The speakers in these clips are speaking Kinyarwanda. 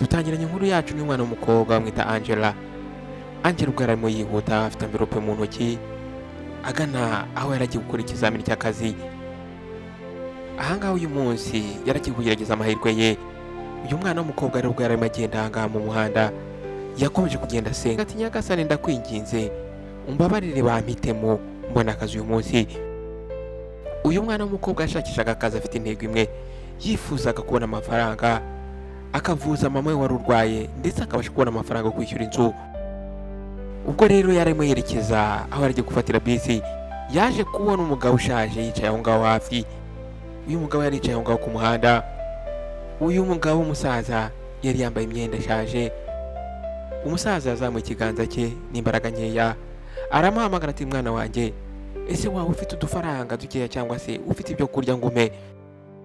dutangiranye inkuru yacu n'umwana w'umukobwa bamwita Angela. Angela ubwo arimo yihuta afite amverope mu ntoki agana aho yaragiye gukora ikizamini cy'akazi. Ahangaha uyu munsi yaragiye kugerageza amahirwe ye. Uyu mwana w'umukobwa rero ubwo yarimo agenda ahangaha mu muhanda yakomeje kugenda asenga ati Nyagasani ndakwinginze umbabarire bampitemo mbona akazi uyu munsi. Uyu mwana w'umukobwa yashakishaga akazi afite intego imwe, yifuzaga kubona amafaranga akavuza mama we wari urwaye ndetse akabasha kubona amafaranga yo kwishyura inzu. Ubwo rero yarimo yerekeza aho yaragiye gufatira bisi yaje kubona umugabo ushaje yicaye aho ngaho hafi. Uyu mugabo yari yicaye aho ngaho ku muhanda. Uyu mugabo w'umusaza yari yambaye imyenda ishaje. Umusaza yazamuye ikiganza cye n'imbaraga nkeya aramuhamagara ati mwana wanjye ese waba ufite udufaranga dukeya cyangwa se ufite ibyo kurya ngo umpe?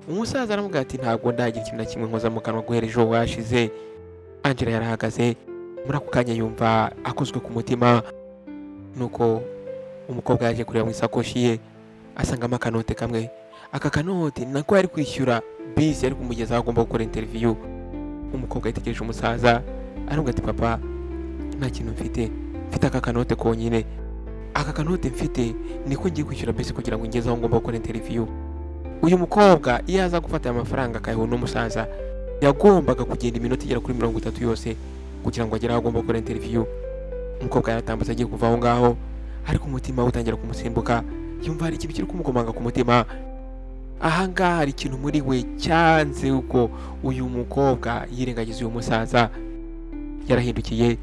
Umusaza aramubwira ati ntabwo ndagira ikintu na kimwe nkoza mu kanwa guhera ejo washize. Angela yarahagaze muri ako kanya yumva akozwe ku mutima, nuko umukobwa yaje kureba mu isakoshi ye asangamo akanote kamwe. Aka kanote nako yari kwishyura bisi yari kumugeza aho agomba gukora interview. Umukobwa yitegereje umusaza aramubwira ati papa nta kintu mfite aka kanote konyine. Aka kanote mfite niko ngiye kwishyura bisi kugira ngo ngeze aho ngomba gukora interview. Uyu mukobwa iyo aza gufata amafaranga akayaho n'umusaza yagombaga kugenda iminota igera kuri 30 yose kugira ngo agere aho agomba gukora interview. Umukobwa yaratambutse agiye kuva aho ngaho ariko umutima we utangira kumusimbuka, yumva hari ikintu kiri kumukomanga ku mutima. Ahangaha hari ikintu muri we cyanze uko uyu mukobwa yirengagiza uyu musaza. Yarahindukiye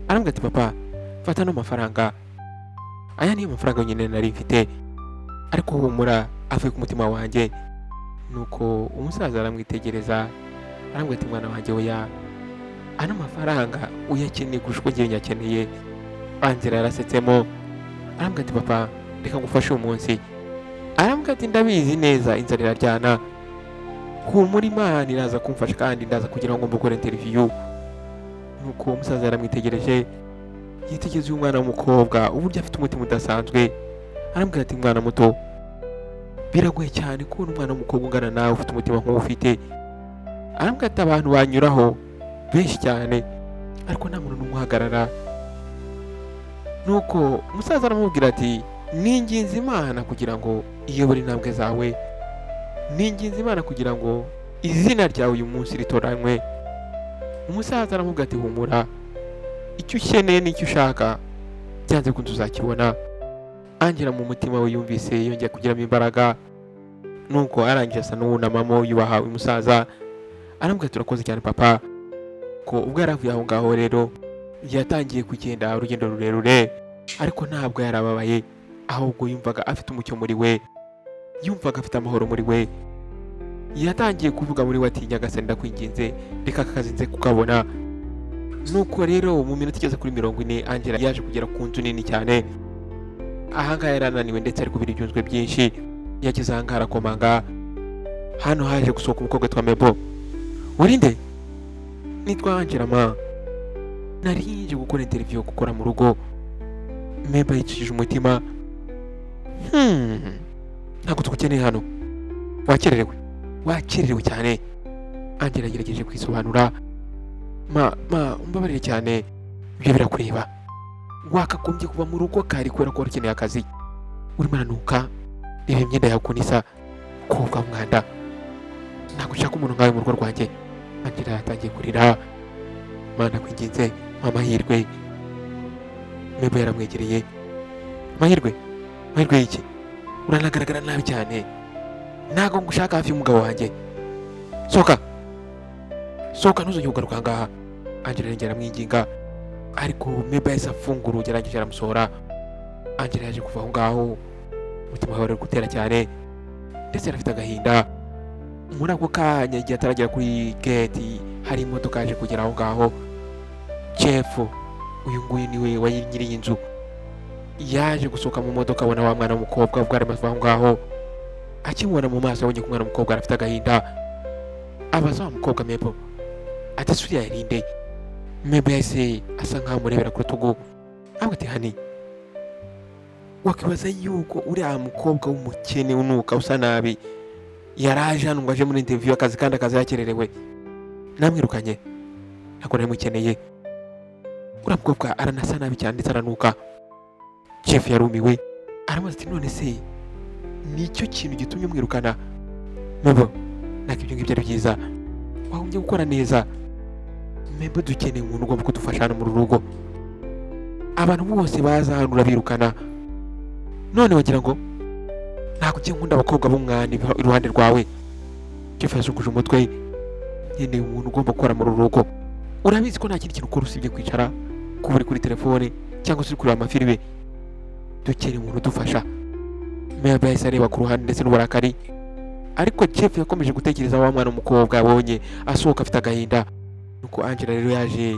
aramubwira ati papa fata no mafaranga, aya niyo mafaranga nyine nari mfite ariko humura avuye ku mutima wanjye. Nuko umusaza aramwitegereza aramubwira ati mwana wanjye oya ana mafaranga uyakeneye kurusha uko ngiye nyakeneye. Angela yarasetsemo aramubwira ati papa reka ngufashe uyu munsi. Aramubwira ati ndabizi neza inzara iraryana, humura Imana iraza kumfasha kandi ndaza kugira ngo mbukore interview. Nuko umusaza yaramwitegereje yitegereza uyu mwana w'umukobwa uburyo afite umutima udasanzwe. Aramubwira ati mwana muto biragoye cyane kubona umwana w'umukobwa ungana nawe ufite umutima nk'uwo ufite. Aramubwira ati abantu banyuraho benshi cyane ariko nta muntu n'umwe uhagarara. Nuko umusaza aramubwira ati ninginze Imana kugira ngo iyobore intambwe zawe, ninginze Imana kugira ngo izina ryawe uyu munsi ritoranywe. Umusaza aramubwira ati humura icyo ukeneye n'icyo ushaka byanze kuntu uzakibona. Angela mu mutima we yumvise yongeye kugiramo imbaraga, nuko arangije asa n'uwunamamo yubaha uyu musaza. Aramubwira ati urakoze cyane papa. Ko ubwo yaravuye aho ngaho rero yatangiye kugenda urugendo rurerure ariko ntabwo yarababaye, ahubwo yumvaga afite umucyo muri we, yumvaga afite amahoro muri we. Yatangiye kuvuga muri we ati Nyagasani ndakwinginze reka aka kazi nze kukabona. Nuko rero mu minota igeze kuri 40 Angela yaje kugera ku nzu nini cyane. Ahangaha yarananiwe ndetse ari kubira ibyunzwe byinshi. Yageze ahangaha arakomanga. Hano haje gusohoka umukobwa witwa Mebo. Urinde? Nitwa Angela ma. Narinje gukora interview gukora mu rugo. Mebo yicishije umutima. Ntabwo tugukeneye hano. Wakererewe cyane. Angela yagerageje kwisobanura. Umbabarire cyane ibyo birakureba. Wakagombye kuva mu rugo kari kubera ko ukeneye akazi. Urimo aranuka reba imyenda yawe kunisa koga umwanda. Ntabwo nshaka umuntu nkawe mu rugo rwanjye. Angela yatangiye kurira. Mana kwinginze amahirwe. Mebo yaramwegereye. Mahirwe y'iki? Uranagaragara nabi cyane. Ntabwo ngushaka hafi y'umugabo wanjye. Soka ntuzongere kugaruka ahangaha. Angela yongera aramwinginga ariko Mebo yahise afungura urugi arangije aramusohora. Angela yaje kuva aho ngaho umutima we wari gutera cyane ndetse arafite agahinda. Muri ako kanya igihe ataragera kuri gate hari imodoka yaje kugera aho ngaho. Chef uyu nguyu niwe wanyiriye inzu yaje gusohoka mu modoka abona wa mwana w'umukobwa ubwo arimo aho ngaho. Akimubona mu maso abonye ko umwana w'umukobwa arafite agahinda. Abaza wa mukobwa Mebo ati suriya yarinde. Mebo yahise asa nkaho amurebera ku rutugu. Avuga ati hani wakibaza yuko uriya mukobwa w'umukene unuka usa nabi yaraje hano ngo aje muri interview akazi kandi akazi yakererewe namwirukanye. ntabwo nari mukeneye. uriya mukobwa aranasa nabi cyane ndetse aranuka. Jeff yarumiwe aramubaza ati none se nicyo kintu gitumye umwirukana? Mebo ntabwo ibyo ngibyo ari byiza, wagombye gukora neza. Mebo dukeneye umuntu ugomba kudufasha hano muri uru rugo. Abantu bose baza hano urabirukana, none wagira ngo ntabwo ugiye nkunda abakobwa b'umwani iruhande rwawe. Jeff yasukuje umutwe. Nkeneye umuntu ugomba gukora muri uru rugo. Urabizi ko nta kindi kintu ukora usibye kwicara kuba uri kuri telefone cyangwa se uri kureba amafilime. Dukeneye umuntu udufasha. Mebo yahise areba ku ruhande ndetse n'uburakari, ariko Jeff yakomeje gutekereza wa mwana w'umukobwa yabonye asohoka afite agahinda. Nuko Angela rero yaje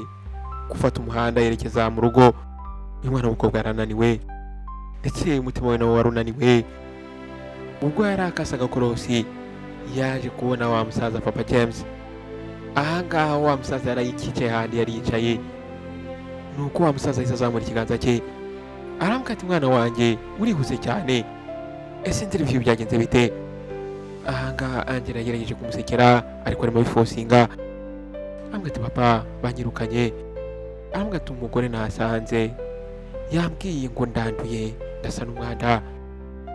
gufata umuhanda yerekeza mu rugo. Uyu mwana w'umukobwa yarananiwe ndetse umutima we nawe wari unaniwe. Ubwo yari akase agakorosi yaje kubona wa musaza Papa James. Ahangaha wa musaza yari yicaye ahandi yari yicaye. Nuko wa musaza yahise azamura ikiganza cye aramubwira ati mwana wanjye urihuse cyane, ese interview byagenze bite? Ahangaha Angela yagerageje kumusekera ariko arimo bifosinga. Aramubwira ati papa banyirukanye. Aramubwira ati umugore nasanze yambwiye ngo ndanduye ndasa n'umwanda.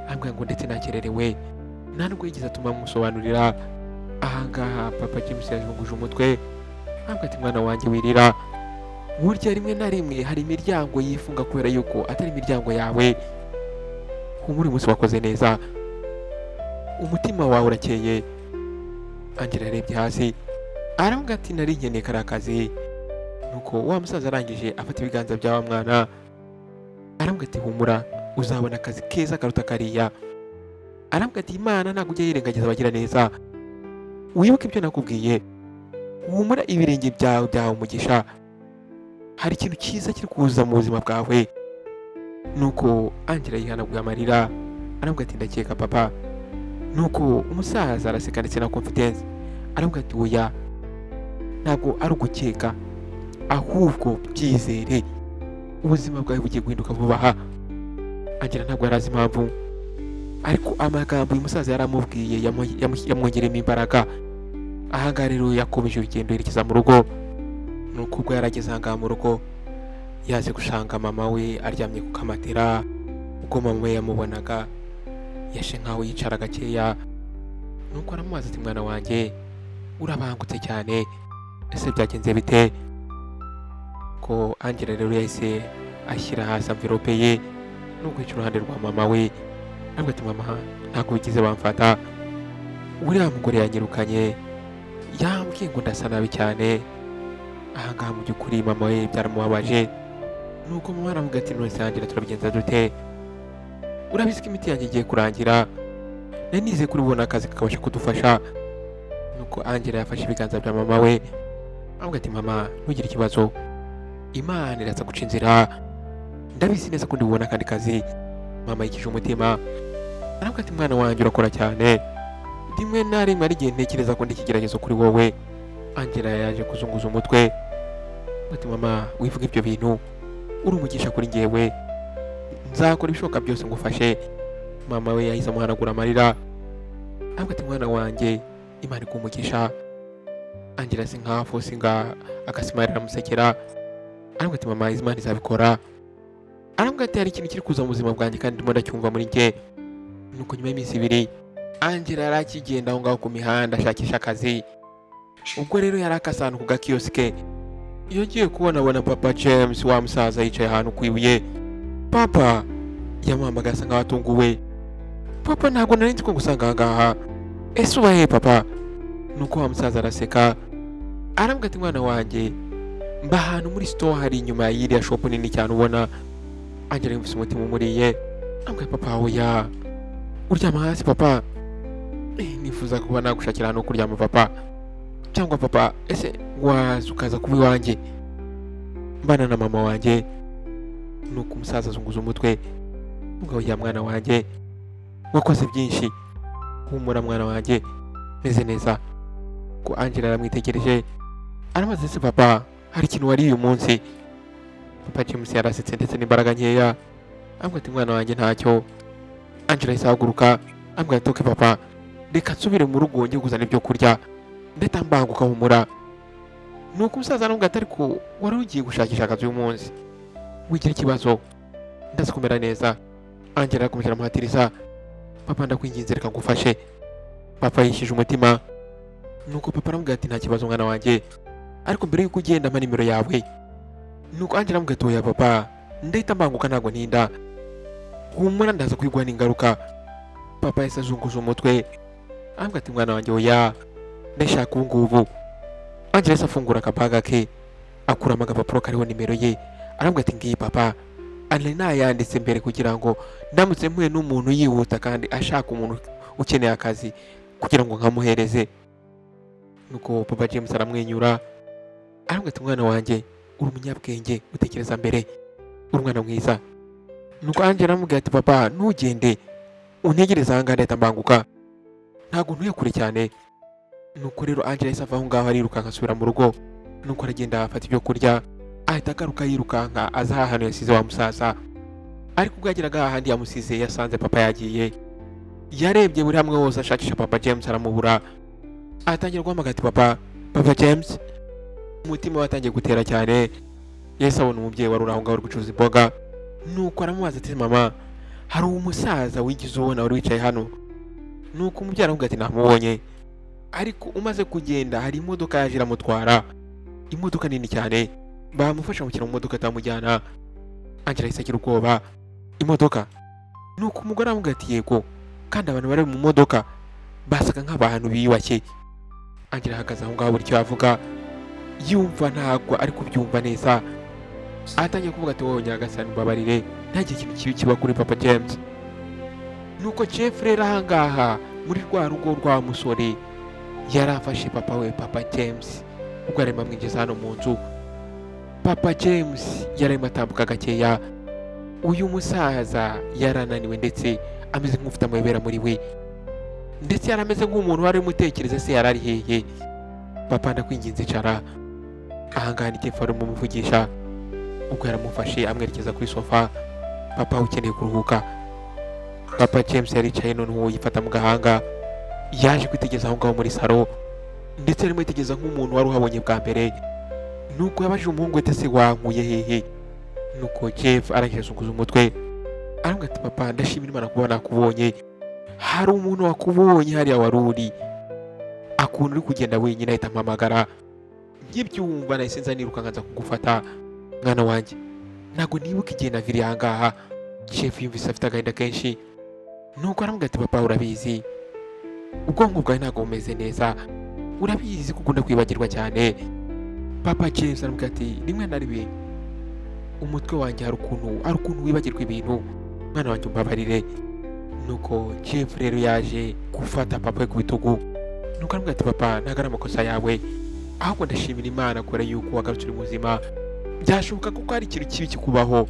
Aramubwira ngo ndetse nakererewe, nta nubwo yigeze atuma musobanurira. Ahangaha Papa James yajunguje umutwe. Aramubwira ati mwana wanjye wirira, burya rimwe na rimwe hari imiryango yifunga kubera yuko atari imiryango yawe. Humura uyu munsi wakoze neza, umutima wawe urakeye. Angela yarebye hasi aramubwira ati nari nkeneye kariya kazi. Nuko wa musaza arangije afata ibiganza bya wa mwana aramubwira ati humura uzabona akazi keza karuta kariya. Aramubwira ati Imana ntabwo ujya yirengagiza abagira neza, wibuke ibyo nakubwiye, humura ibirenge byawe byawe umugisha, hari ikintu cyiza kiri kuza mu buzima bwawe. Nuko Angela yihanaguye amarira aramubwira ati ndakeka papa. Nuko umusaza araseka ndetse na confidence aramubwira ati oya, ntabwo ari ugukeka, ahubwo byizere, ubuzima bwawe bugiye guhinduka vuba aha. Angela ntabwo yari azi impamvu, ariko amagambo uyu musaza yari amubwiye yamwongeremo imbaraga. Ahangaha rero yakomeje urugendo yerekeza mu rugo. Nuko ubwo yarageze ahangaha mu rugo yaje gusanga mama we aryamye ku kamatera. Ubwo mama we yamubonaga yashe nkaho yicara gakeya. Nuko aramubaza ati mwana wanjye urabangutse cyane, ese byagenze bite? Ko Angela rero yahise ashyira hasi amvirope ye nuko yicara uruhande rwa mama we. Aramubwira ati mama ntabwo bigize bamfata, uriya mugore yanyirukanye yambwiye ngo ndasa nabi cyane. Ahangaha mu by'ukuri mama we byaramubabaje. Nuko mama aramubwira ati none se Angela turabigenza dute? Urabizi ko imiti yanjye igiye kurangira, nari nizeye kuri bubona akazi kakabasha kudufasha. Nuko Angela yafashe ibiganza bya mama we aramubwira ati mama ntugire ikibazo, Imana iraza guca inzira, ndabizi neza ko ndibubona akandi kazi. Mama yikije umutima aramubwira ati mwana wanjye urakora cyane, rimwe na rimwe ari igihe ntekereza ko ndi ikigeragezo kuri wowe. Angela yaje kuzunguza umutwe ati mama wivuga ibyo bintu, uri umugisha kuri njyewe, nzakora ibishoboka byose ngufashe. Mama we yahise amuhanagura amarira aramubwira ati mwana wanjye Imana ikumugisha. Angela si nkaho afosinga agasimarira amusekera aramubwira ati mama Imana izabikora. Aramubwira ati hari ikintu kiri kuza mu buzima bwanjye kandi ndimo ndacyumva muri njye. Nuko nyuma y'iminsi ibiri Angela yari akigenda aho ngaho ku mihanda ashakisha akazi. Ubwo rero yari akase ahantu ku gakiyosike, iyo agiye kubona Papa James wa musaza yicaye ahantu ku ibuye. Papa yamuhamagaye asa nkaho atunguwe. Papa ntabwo nari nzi ko ngusanga ahangaha, ese uba he papa? Nuko wa musaza araseka aramubwira ati mwana wanjye mba ahantu muri store hari inyuma y'iriya shop nini cyane ubona. Angela yumvise umutima umuriye aramubwira papa oya uryama hasi papa, nifuza kuba nagushakira ahantu kuryama papa, cyangwa papa ese waza ukaza kuba iwanjye mbana na mama wanjye. Nuko umusaza azunguza umutwe ubwo ya mwana wanjye wakoze byinshi, humura mwana wanjye meze neza. Ko Angela aramwitegereje aramaze ese papa hari ikintu wariye uyu munsi? Papa James yarasetse ndetse n'imbaraga nkeya aramubwira ati mwana wanjye ntacyo. Angela yahise ahaguruka aramubwira ati oke papa reka nsubire mu rugo njye kuzana ibyo kurya, ndetse mbanguka humura. nuko umusaza aramubwira ati ariko wari ugiye gushakisha akazi uyu munsi, wigira ikibazo ndaza kumera neza. Angela arakomeje aramuhatiriza, papa ndakwinginze reka ngufashe. Papa yishije umutima, nuko papa aramubwira ati nta kibazo mwana wanjye, ariko mbere yuko ugenda mpa nimero yawe. Nuko Angela aramubwira ati oya papa, ndahita mbanguka ntabwo ntinda, humura ndaza kwigwa n'ingaruka. Papa yahise azunguza umutwe aramubwira ati mwana wanjye oya, ndashaka ubu ngubu. Angela yahise afungura akabaga ke, akuramo agapapuro kariho nimero ye, aramubwira ati ngiyi papa, ari nayanditse mbere kugira ngo ndamutse mpuye n'umuntu yihuta kandi ashaka umuntu ukeneye akazi kugira ngo nkamuhereze. Nuko papa James aramwenyura aramubwira ati mwana wanjye uri umunyabwenge, utekereza mbere, uri umwana mwiza. Nuko Angela aramubwira ati papa ntugende, untegereze aha ngaha ndahita mbanguka, ntabwo ntuye kure cyane. Nuko rero Angela yahise ava aho ngaho arirukanka asubira mu rugo. Nuko aragenda afata ibyo kurya, ahita agaruka yirukanka aza ahantu yasize wa musaza. Ariko ubwo yageraga ahandi yamusize yasanze papa yagiye. Yarebye buri hamwe hose ashakisha papa James aramubura. Atangira guhamagara ati papa James. Umutima we watangiye gutera cyane. Yahise abona umubyeyi wari uri aho ngaho uri gucuruza imboga. Nuko aramubaza ati mama, hari umusaza wigize ubona wari wicaye hano? Nuko umubyeyi aramubwira ati namubonye, ariko umaze kugenda hari imodoka yaje iramutwara, imodoka nini cyane, bamufasha gukina mu modoka atamujyana. Angela yahise agira ubwoba, imodoka? Nuko umugore aramubwira ati yego, kandi abantu bari mu modoka basaga nk'abantu biyubashye. Angela ahagaze aho ngaho buri icyo yavuga, yumva ntabwo ari kubyumva neza. Atangiye kuvuga ati wowe nyagasani mbabarire, ntagire ikintu kibi kiba kuri papa James. Nuko Jeff rero aha ngaha muri rwa rugo rwa musore yari afashe papa we papa James ubwo arimo amwinjiza hano mu nzu. Papa James yarimo atambuka gakeya, uyu musaza yarananiwe ndetse ameze nk'ufite amayobera muri we, ndetse yarameze nk'umuntu wari umutekereza se yarari hehe. Papa ndakwinginze icara. Aha ngaha ni Jeff arimo umuvugisha, ubwo yaramufashe amwerekeza kuri sofa. Papa ukeneye kuruhuka. Papa James yaricaye noneho yifata mu gahanga, yaje kwitegeza aho ngaho muri salo, ndetse arimo yitegeza nk'umuntu wari uhabonye bwa mbere. Nuko yabajije umuhungu we ati se wankuye hehe? Nuko Jeff arangije azunguza umutwe aramubwira ati papa ndashimira Imana kuba nakubonye, hari umuntu wakubonye hariya wari uri, akuntu uri kugenda wenyine ahita ampamagara. Nkibyumva nahise nza nirukanka nza kugufata. Mwana wanjye ntabwo nibuka igihe naviriye aha ngaha. Jeff yumvise afite agahinda kenshi. Nuko aramubwira ati papa urabizi, ubwonko bwawe ntabwo bumeze neza, urabizi ko ukunda kwibagirwa cyane. Papa James aramubwira ati rimwe na rimwe umutwe wanjye hari ukuntu wibagirwa ibintu, mwana wanjye umbabarire. Nuko Jeff rero yaje gufata papa we ku bitugu. Nuko aramubwira ati papa ntabwo ari amakosa yawe, ahubwo ndashimira Imana kubera yuko wagarutse uri muzima, byashoboka kuko hari ikintu kibi kikubaho.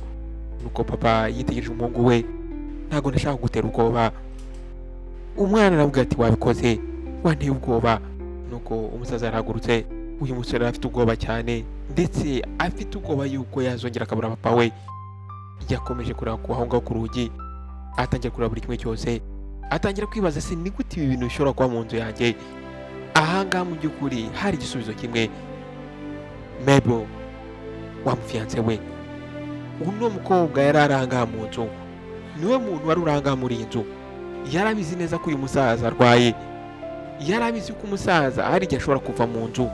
Nuko papa yitegereje umuhungu we, ntabwo ndashaka kugutera ubwoba. Umwana aramubwira ati wabikoze, wanteye ubwoba. Nuko umusaza yarahagurutse. Uyu musore afite ubwoba cyane, ndetse afite ubwoba yuko yazongera akabura papa we. Yakomeje kureba aho ngaho ku rugi, atangira kureba buri kimwe cyose, atangira kwibaza se ni gute ibi bintu bishobora kuba mu nzu yanjye. Aha ngaha mu by'ukuri hari igisubizo kimwe. Mabel wa mufiyanse we, uno mukobwa yari ari aha ngaha mu nzu, niwe muntu wari uri aha ngaha muri iyi nzu. Yari abizi neza ko uyu musaza arwaye, yari abizi ko umusaza hari igihe ashobora kuva mu nzu,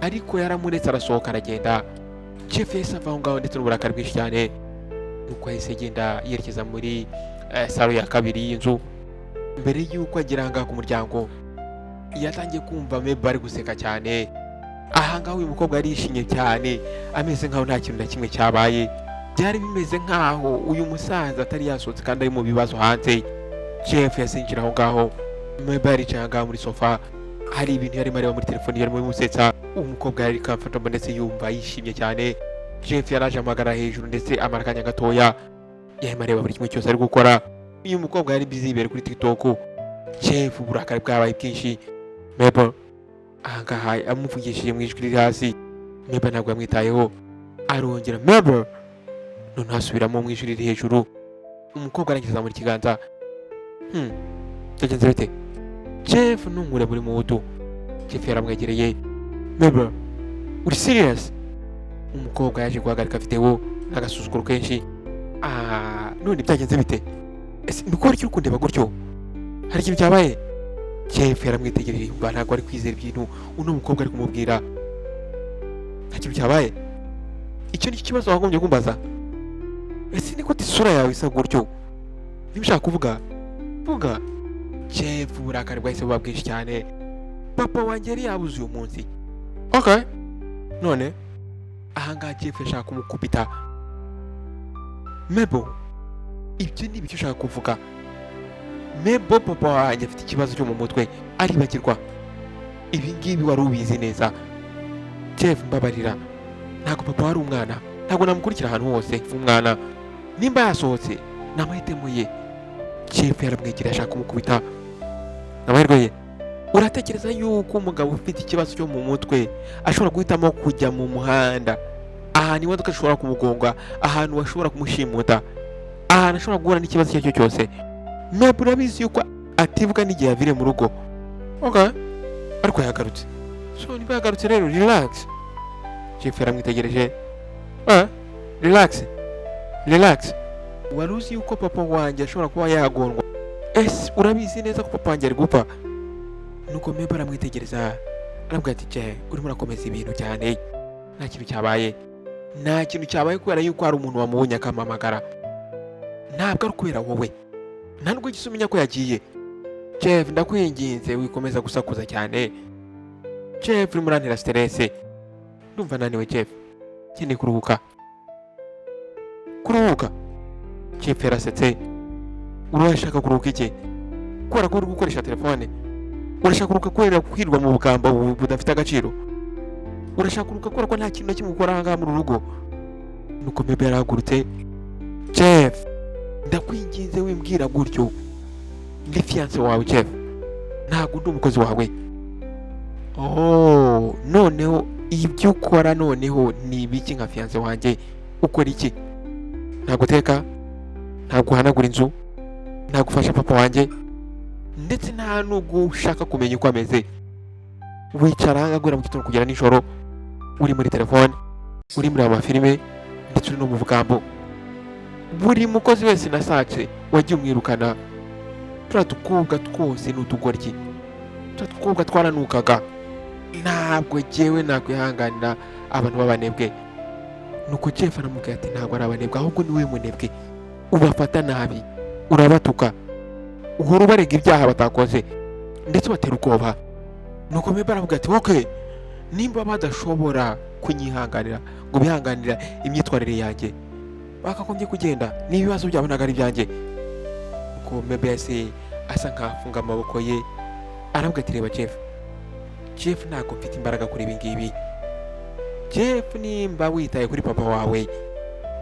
ariko yaramuretse arasohoka aragenda. Jeff yahise ava aho ngaho ndetse n'uburakari bwinshi cyane. Nuko yahise agenda yerekeza muri salo ya kabiri y'inzu. Mbere y'uko agera aha ngaha ku muryango, yatangiye kumva Mabel ari guseka cyane. Aha ngaho uyu mukobwa yari yishimye cyane, ameze nk'aho nta kintu na kimwe cyabaye. Byari bimeze nk'aho uyu musaza atari yasohotse kandi ari mu bibazo hanze. Jeff yasinjira aho ngaho, Mabel yaricaye aha ngaha muri sofa, hari ibintu yarimo areba muri telefoni yarimo bimusetsa. Umukobwa yari comfortable ndetse yumva yishimye cyane. Jeff yaraje amagara hejuru ndetse amara akanya gatoya, yarimo areba buri kimwe cyose ari gukora. Uyu mukobwa yari busy ibere kuri TikTok. Jeff uburakari bwabaye bwinshi. Mabel aha ngaha amuvugishije mu ijwi riri hasi. Mabel ntabwo yamwitayeho, arongera Mabel none asubiramo mu ijwi riri hejuru. Umukobwa arangije muri kiganza. Byagenze bite? Jeff nungure buri muhutu. Jeff yaramwegereye. Mabel uri serious? Umukobwa yaje guhagarika video n'agasuzuguro kenshi. None byagenze bite? Ese ni ko uri kundeba gutyo? Hari ikintu cyabaye? Jeff yaramwitegereje yumva ntabwo ari kwizera ibintu uno mukobwa ari kumubwira. Nta kintu cyabaye? Icyo ni ikibazo wagombye kumbaza. Ese niko isura yawe isa gutyo? Niba ushaka kuvuga vuga. Jeff uburakari bwahise buba bwinshi cyane. Papa wanjye yari yabuze uyu munsi. Okay. None ahangaha Jeff yashaka kumukubita. Mebo, ibyo ni ibyo ushaka kuvuga? Mebo papa wanjye afite ikibazo cyo mu mutwe aribagirwa. Ibi ngibi wari ubizi neza. Jeff mbabarira, ntabwo papa wari umwana, ntabwo namukurikira ahantu hose umwana. Nimba yasohotse ni amahitamo ye. Jeff yaramwegera ashaka kumukubita. Amahirwe ye. Uratekereza yuko umugabo ufite ikibazo cyo mu mutwe ashobora guhitamo kujya mu muhanda, ahantu imodoka ishobora kumugonga, ahantu bashobora kumushimuta, ahantu ashobora guhura n'ikibazo icyo cyose? Mebo urabizi yuko atibuka n'igihe yavire mu rugo. Okay, ariko yagarutse. So niba yagarutse rero relax. Jeff yaramwitegereje. Relax. Wari uzi yuko papa wanjye ashobora kuba yagondwa? Ese urabizi neza ko papa wanjye ari gupfa? Nuko Mebo aramwitegereza arabwira ati Jeff urimo urakomeza ibintu cyane. Nta kintu cyabaye kubera yuko hari umuntu wamubonye akamamagara. Ntabwo ari kubera wowe. Nta nubwo ugise umenya ko yagiye. Jeff ndakwinginze wikomeza gusakuza cyane. Jeff urimo urantera stress. Ndumva naniwe Jeff. Nkeneye kuruhuka. Jeff yarasetse. Urashaka kuruhuka iki? Kubera ko uri gukoresha telefone? Urashaka kuruhuka kubera kwirwa mu bugamba budafite agaciro? Urashaka kuruhuka kubera ko nta kintu na kimwe ukora ahangaha mu rugo? Nuko Mebo yarahagurutse. Jeff ndakwinginze wimbwira gutyo. Ndi fiance wawe Jeff, ntabwo ndi umukozi wawe. Noneho ibyo ukora noneho ni ibiki nka fiance wanjye? Ukora iki? Ntabwo uteka, ntabwo uhanagura inzu, ntabwo ufasha papa wanjye, ndetse nta nubwo ushaka kumenya uko ameze. Wicara ahangaha guhera mu gitondo kugera nijoro, uri muri telefone, uri muri amafilime, ndetse uri no mu bugambo. Buri mukozi wese nasace wagiye umwirukana. Turiya dukobwa twose ni utugoryi. Turiya dukobwa twaranukaga. Ntabwo jyewe nakwihanganira abantu b'abanebwe. Nuko Jeff aramubwira ati ntabwo ari abanebwe ahubwo ni wowe munebwe. Ubafata nabi, urabatuka, uhora ubarega ibyaha batakoze, ndetse batera ubwoba. Nuko Mebo aravuga ati okay, nimba badashobora kunyihanganira ngo bihanganira imyitwarire yanjye, bakagombye kugenda. N'ibibazo byabo ntabwo ari ibyanjye. Nuko Mebo yahise asa nkafunga amaboko ye aravuga ati reba Jeff ntabwo mfite imbaraga kuri ibi ngibi. Jeff nimba witaye kuri papa wawe,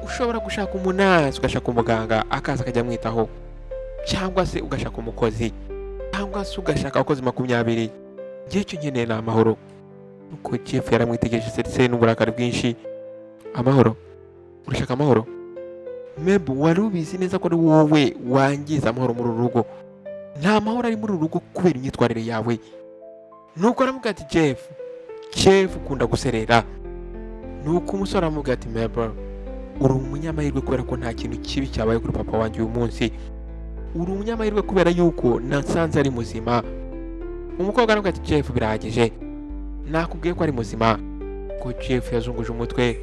ushobora gushaka umunazi, ugashaka umuganga akaza akajya amwitaho, cyangwa se ugashaka umukozi, cyangwa se ugashaka abakozi 20. Igihe cyo nkeneye ni amahoro. Nuko Jeff yaramwitegereje ndetse n'uburakari bwinshi. Amahoro? Urashaka amahoro? Mebo wari ubizi neza ko ari wowe wangiza amahoro muri uru rugo. Nta mahoro ari muri uru rugo kubera imyitwarire yawe. Nuko aramubwira ati Jeff ukunda guserera. Nuko umusore aramubwira ati Mebo uri umunyamahirwe kubera ko nta kintu kibi cyabaye kuri papa wanjye uyu munsi. Uri umunyamahirwe kubera yuko nasanze ari muzima. Umukobwa aramubwira ati Jeff birahagije, nakubwiye ko ari muzima. Ko Jeff yazunguje umutwe.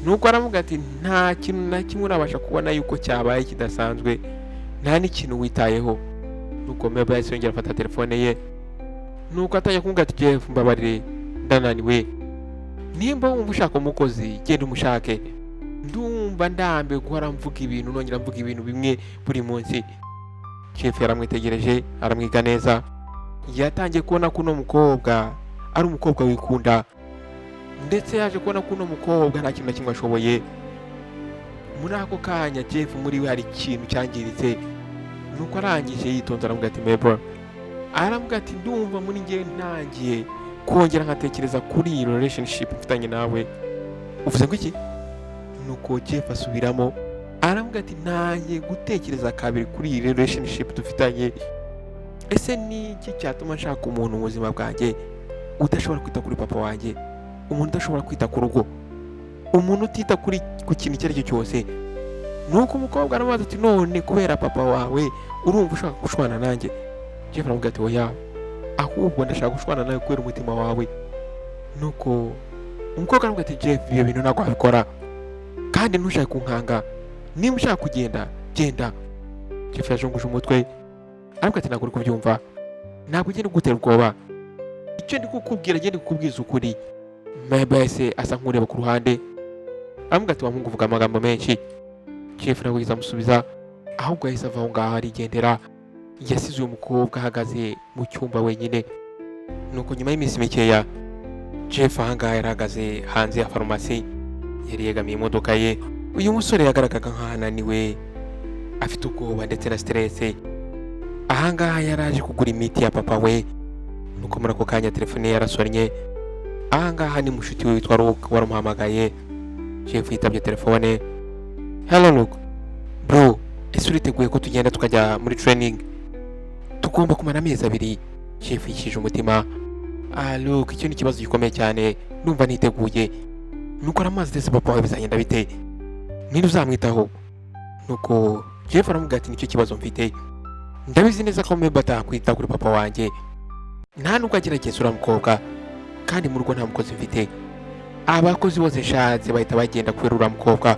Nuko aramubwira ati nta kintu na kimwe urabasha kubona yuko cyabaye kidasanzwe, nta n'ikintu witayeho. Nuko Mebo yahise yongera afata telefone ye. Nuko atajya kumubwira ati Jeff mbabarire ndananiwe. Nimba wumva ushaka umukozi genda umushake. Ndumva ndambe guhora mvuga ibintu nongera mvuga ibintu bimwe buri munsi. Jeff yaramwitegereje aramwiga neza. Yatangiye kubona ko uno mukobwa ari umukobwa wikunda, ndetse yaje kubona ko uno mukobwa nta kintu na kimwe ashoboye. Muri ako kanya Jeff muri we hari ikintu cyangiritse. Nuko arangije yitonze aramubwira ati Mebo, aramubwira ati ndumva muri njye ntangiye kongera nkatekereza kuri iyi relationship mfitanye nawe. Uvuze ngo iki? Nuko Jeff asubiramo aramubwira ati ntangiye gutekereza kabiri kuri iyi relationship dufitanye. Ese ni iki cyatuma nshaka umuntu mu buzima bwanjye udashobora kwita kuri papa wanjye? umuntu udashobora kwita ku rugo, umuntu utita ku kintu icyo ari cyo cyose. Nuko umukobwa aramubaza ati none kubera papa wawe urumva ushaka gushwana nanjye? Jeff aramubwira ati oya, ahubwo ndashaka gushwana nawe kubera umutima wawe. Nuko umukobwa aramubwira ati Jeff, ibyo bintu ntabwo wabikora kandi ntushake kunkanga, niba ushaka kugenda genda. Jeff yajunguje umutwe aramubwira ati ntabwo uri kubyumva, ntabwo ugenda kugutera ubwoba, icyo ndi kukubwira ngende kukubwiza ukuri. Mbese asa nk'ureba ku ruhande aramubwira ati wa muhungu uvuga amagambo menshi. Jeff nawe yahise amusubiza, ahubwo yahise ava aho ngaho arigendera, yasize uyu mukobwa ahagaze mu cyumba wenyine. Nuko nyuma y'iminsi mikeya Jeff ahangaha yari ahagaze hanze ya farumasi, yari yegamiye imodoka ye. Uyu musore yagaragaga nk'aho ananiwe, afite ubwoba ndetse na stress. Ahangaha yari aje kugura imiti ya papa we. Nuko muri ako kanya telefone ye yarasonnye. Ahangaha ni mushuti we witwa Luke waramuhamagaye. Jeff yitabye telefone. Hello Luke. Bro, ese uriteguye ko tugenda tukajya muri training? Tugomba kumara amezi 2. Jeff yishije umutima. Luke, icyo ni ikibazo gikomeye cyane, numva niteguye. Nuko aramazi ndetse papa wawe bizagenda bite? Ninde uzamwitaho? Nuko Jeff aramubwira ati nicyo kibazo mfite, ndabizi neza ko mbe batakwita kuri papa wanjye, nta nubwo agerageza uriya mukobwa, kandi mu rugo nta mukozi mfite, abakozi bose nshatse bahita bagenda kubera uriya mukobwa.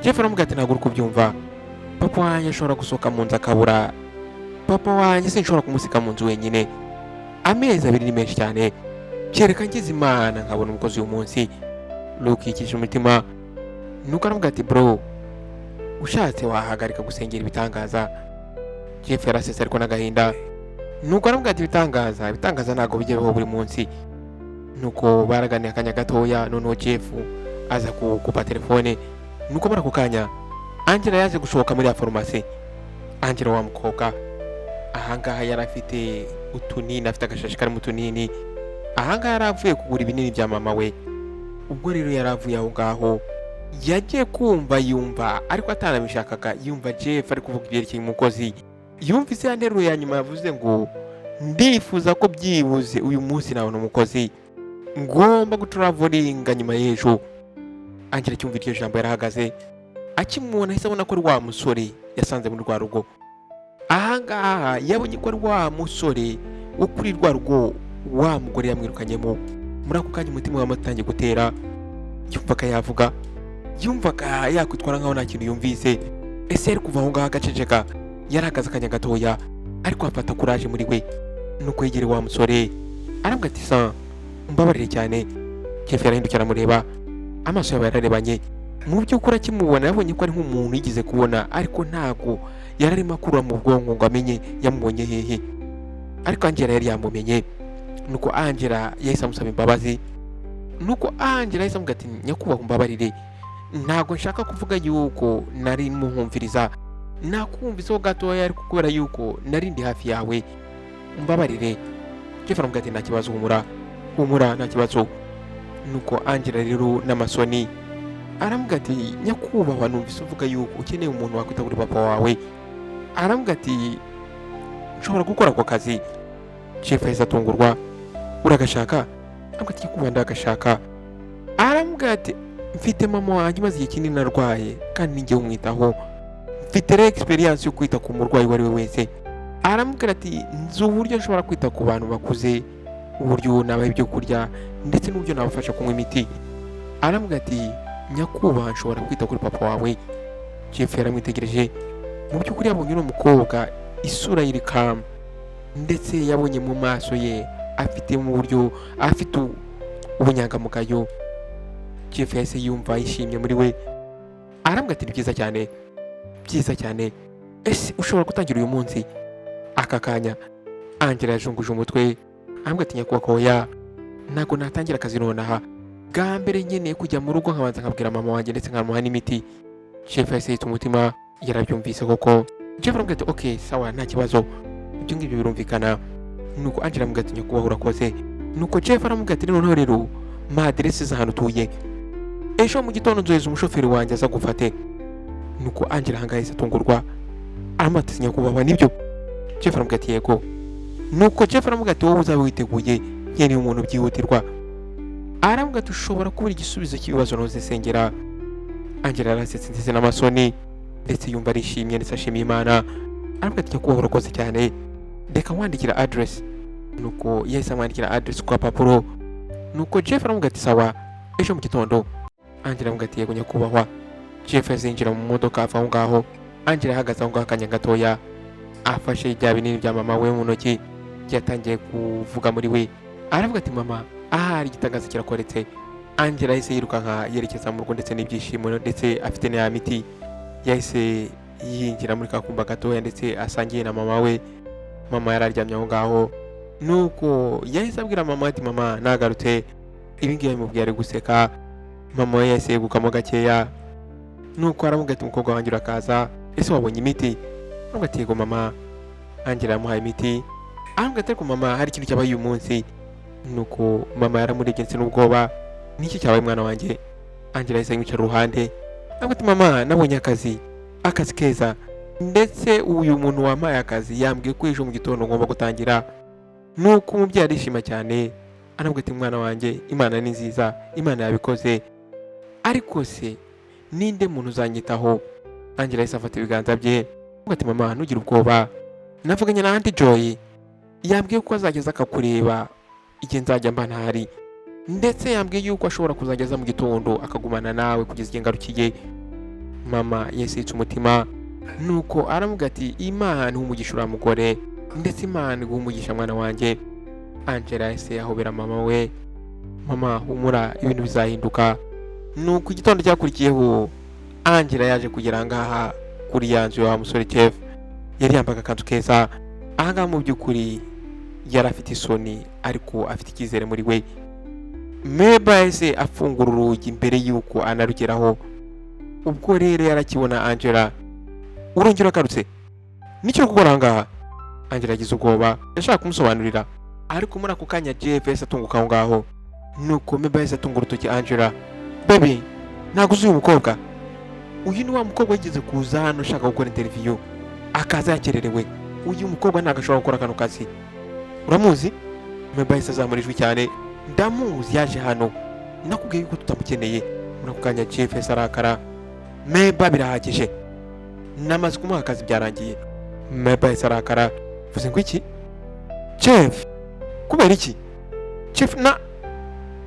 Jeff aramubwira ati ntabwo uri kubyumva, papa wanjye ashobora gusohoka mu nzu akabura, papa wanjye sinshobora kumusika mu nzu wenyine, amezi 2 ni menshi cyane, kereka ngize Imana nkabona umukozi uyu munsi. Luke yikije umutima. Nuko aramubwira ati bro, ushatse wahagarika gusengera ibitangaza. Jeff yarasetse ariko n'agahinda. Nuko aramubwira ati ibitangaza ntabwo bijyeho buri munsi. Nuko baraganiye akanya gatoya, noneho Jeff aza kukupa telefone. Nuko muri ako kanya Angela yaje gushoboka muri ya farumasi. Angela wa mukobwa ahangaha yari afite utunini, afite agashashi kari mu tunini. Ahangaha yari avuye kugura ibinini bya mama we. Ubwo rero yari avuye aho ngaho yagiye yumva ariko atanabishakaga, yumva Jeff ari kuvuga ibyerekeye umukozi. Yumvise ya nteruro ya nyuma yavuze ngo ndifuza ko byibuze uyu munsi nabona umukozi, ngomba gutravolinga nyuma y'ejo. Angela cyumva iryo jambo yarahagaze, akimubona ahise abona ko ari wa musore yasanze muri rwa rugo. Ahangaha yabonye ko ari wa musore wo kuri rwa rugo wa mugore yamwirukanyemo. Muri ako kanya umutima wamatangiye gutera, yumvaga yavuga, yumvaga yakwitwara nkaho nta kintu yumvise. Ese yari kuva aho ngaho agaceceka, yarahagaze akanya gatoya ariko afata kuraje muri we. Nuko yegereye wa musore arambwira ati sa umbabarire cyane. Jeff yarahindukira amureba, amaso yawe yararebanye. Mu by'ukuri akimubona yabonye ko ari nk'umuntu yigize kubona, ariko ntago yararimo akurura mu bwonko ngo amenye yamubonye hehe. Ariko Angela yari yamumenye. Nuko Angela yahise amusaba imbabazi. Nuko Angela yahise amubwira ati nyakubahwa umbabarire, ntago nshaka kuvuga yuko nari muhumviriza, nakumviseho gatoya ariko kubera yuko nari ndi hafi yawe, umbabarire. Jeff aramubwira ati nta kibazo, humura nta kibazo. Nuko Angela rero n'amasoni aramubwira ati nyakubahwa, numvise uvuga yuko ukeneye umuntu wakwita kuri papa wawe. Aramubwira ati nshobora gukora ako kazi. Jeff yahise atungurwa, uragashaka? Aramubwira ati nyakubahwa ndagashaka. Aramubwira ati mfite mama wanjye maze igihe kinini arwaye kandi ninjye umwitaho, mfite rero experience yo kwita ku murwayi uwo ari we wese. Aramubwira ati nzi uburyo nshobora kwita ku bantu bakuze, uburyo nabaha ibyo kurya ndetse n'uburyo nabafasha kunywa imiti. Aramubwira ati nyakubahwa nshobora kwita kuri papa wawe. Jeff yaramwitegereje. Mu by'ukuri yabonye uno mukobwa isura iri calm, ndetse yabonye mu maso ye afite mu buryo afite ubunyangamugayo. Jeff yahise yumva yishimye muri we. Aramubwira ati byiza cyane, ese ushobora gutangira uyu munsi? Aka kanya Angela yajunguje umutwe aramubwira ati nyakubahwa oya, ntago natangira akazi nonaha, bwa mbere nkeneye kujya mu rugo nkabanza nkabwira mama wanjye ndetse nkamuha n'imiti. Jeff yahise yita umutima, yarabyumvise koko. Jeff aramubwira ati okay sawa nta kibazo, ibyo ngibyo birumvikana. Nuko Angela aramubwira ati nyakubahwa urakoze. Nuko Jeff aramubwira ati noneho rero ma adresse z'ahantu utuye, ejo mu gitondo nzohereza umushoferi wanjye aza gufate. Nuko Angela ahangaha yahise atungurwa, aramubwira ati nyakubahwa nibyo? Jeff aramubwira ati yego. Nuko Jeff aramubwira ati wowe uzabe witeguye, nkeneye umuntu byihutirwa. aravuga ati ushobora kubura igisubizo cy'ibibazo ntuzisengera. Angela yarasetse ndetse n'amasoni ndetse yumva arishimye ndetse ashimiye Imana. Aravuga ati nyakubahwa urakoze cyane, reka wandikira address. Nuko yahise amwandikira address kwa papuro. Nuko Jeff aravuga ati sawa, ejo mu gitondo. Angela aravuga ati yego nyakubahwa. Jeff yazinjira mu modoka ava aho ngaho. Angela ahagaze aho ngaho akanya gatoya afashe bya binini bya mama we mu ntoki, yatangiye kuvuga muri we. Aravuga ati mama, ahari igitangaza kirakoretse. Angela yahise yirukanka yerekeza mu rugo ndetse n'ibyishimo ndetse afite na miti. Yahise yinjira muri kakumba gatoya ndetse asangiye na mama we. Mama yararyamye aho ngaho. Nuko yahise abwira mama ati mama nagarutse. Ibi ngibi bimubwiye ari guseka. Mama we yahise yegukamo gakeya. Nuko aravuga ati umukobwa wanjye urakaza, ese wabonye imiti? Aravuga ati yego mama. Angela yamuhaye imiti. Aravuga ati ariko mama hari ikintu cyabaye uyu munsi. Nuko mama yaramurebye ndetse n'ubwoba. Niki cyabaye mwana wanjye? Angela yahise yimwicara uruhande. Aravuga ati mama nabonye akazi keza, ndetse uyu muntu wampaye akazi yambwiye ko ejo mu gitondo ngomba gutangira. Nuko umubyeyi arishima cyane. Aravuga ati mwana wanjye Imana ni nziza, Imana yabikoze, ariko se ninde muntu uzanyitaho? Angela yahise afata ibiganza bye. Aravuga ati mama ntugire ubwoba, navuganye na Auntie Joy, yambwiye ko azageza akakureba igihe nzajya mba ntahari, ndetse yambwiye yuko ashobora kuzageza mu gitondo akagumana nawe kugeza igihe ngarukiye. Mama yasitse umutima. Nuko aravuga ati Imana umugisha uriya mugore, ndetse Imana umugisha mwana wanjye. Angela yahise yahobera mama we. Mama humura, ibintu bizahinduka. Nuko igitondo cyakurikiyeho Angela yaje kugera ngaha kuri ya nzu ya musore Jeff. Yari yambaga akanzu keza. Ahangaha mu by'ukuri yari afite isoni ariko afite icyizere muri we. Meba yahise afungura urugi mbere yuko anarugeraho. Ubwo rero yarakibona Angela. Urongera akarutse? Nicyo gukora ahangaha? Angela yagize ubwoba, yashaka kumusobanurira, ariko muri ako kanya Jeff yahise atunguka aho ngaho. Nuko Meba yahise atunga urutoki Angela. Baby, ntabwo uzi uyu mukobwa? Uyu ni wa mukobwa yigeze kuza hano ushaka gukora interview, akaza yakererewe. Uyu mukobwa ntabwo ashobora gukora kano kazi. Uramuzi? Meba yahise azamura ijwi cyane. Ndamuzi, yaje hano, nakubwiye yuko tutamukeneye. Muri ako kanya Jeff yahise arakara. Meba birahagije, namaze kumuha akazi byarangiye. Meba yahise arakara. Vuze ngo iki? Jeff, kubera iki?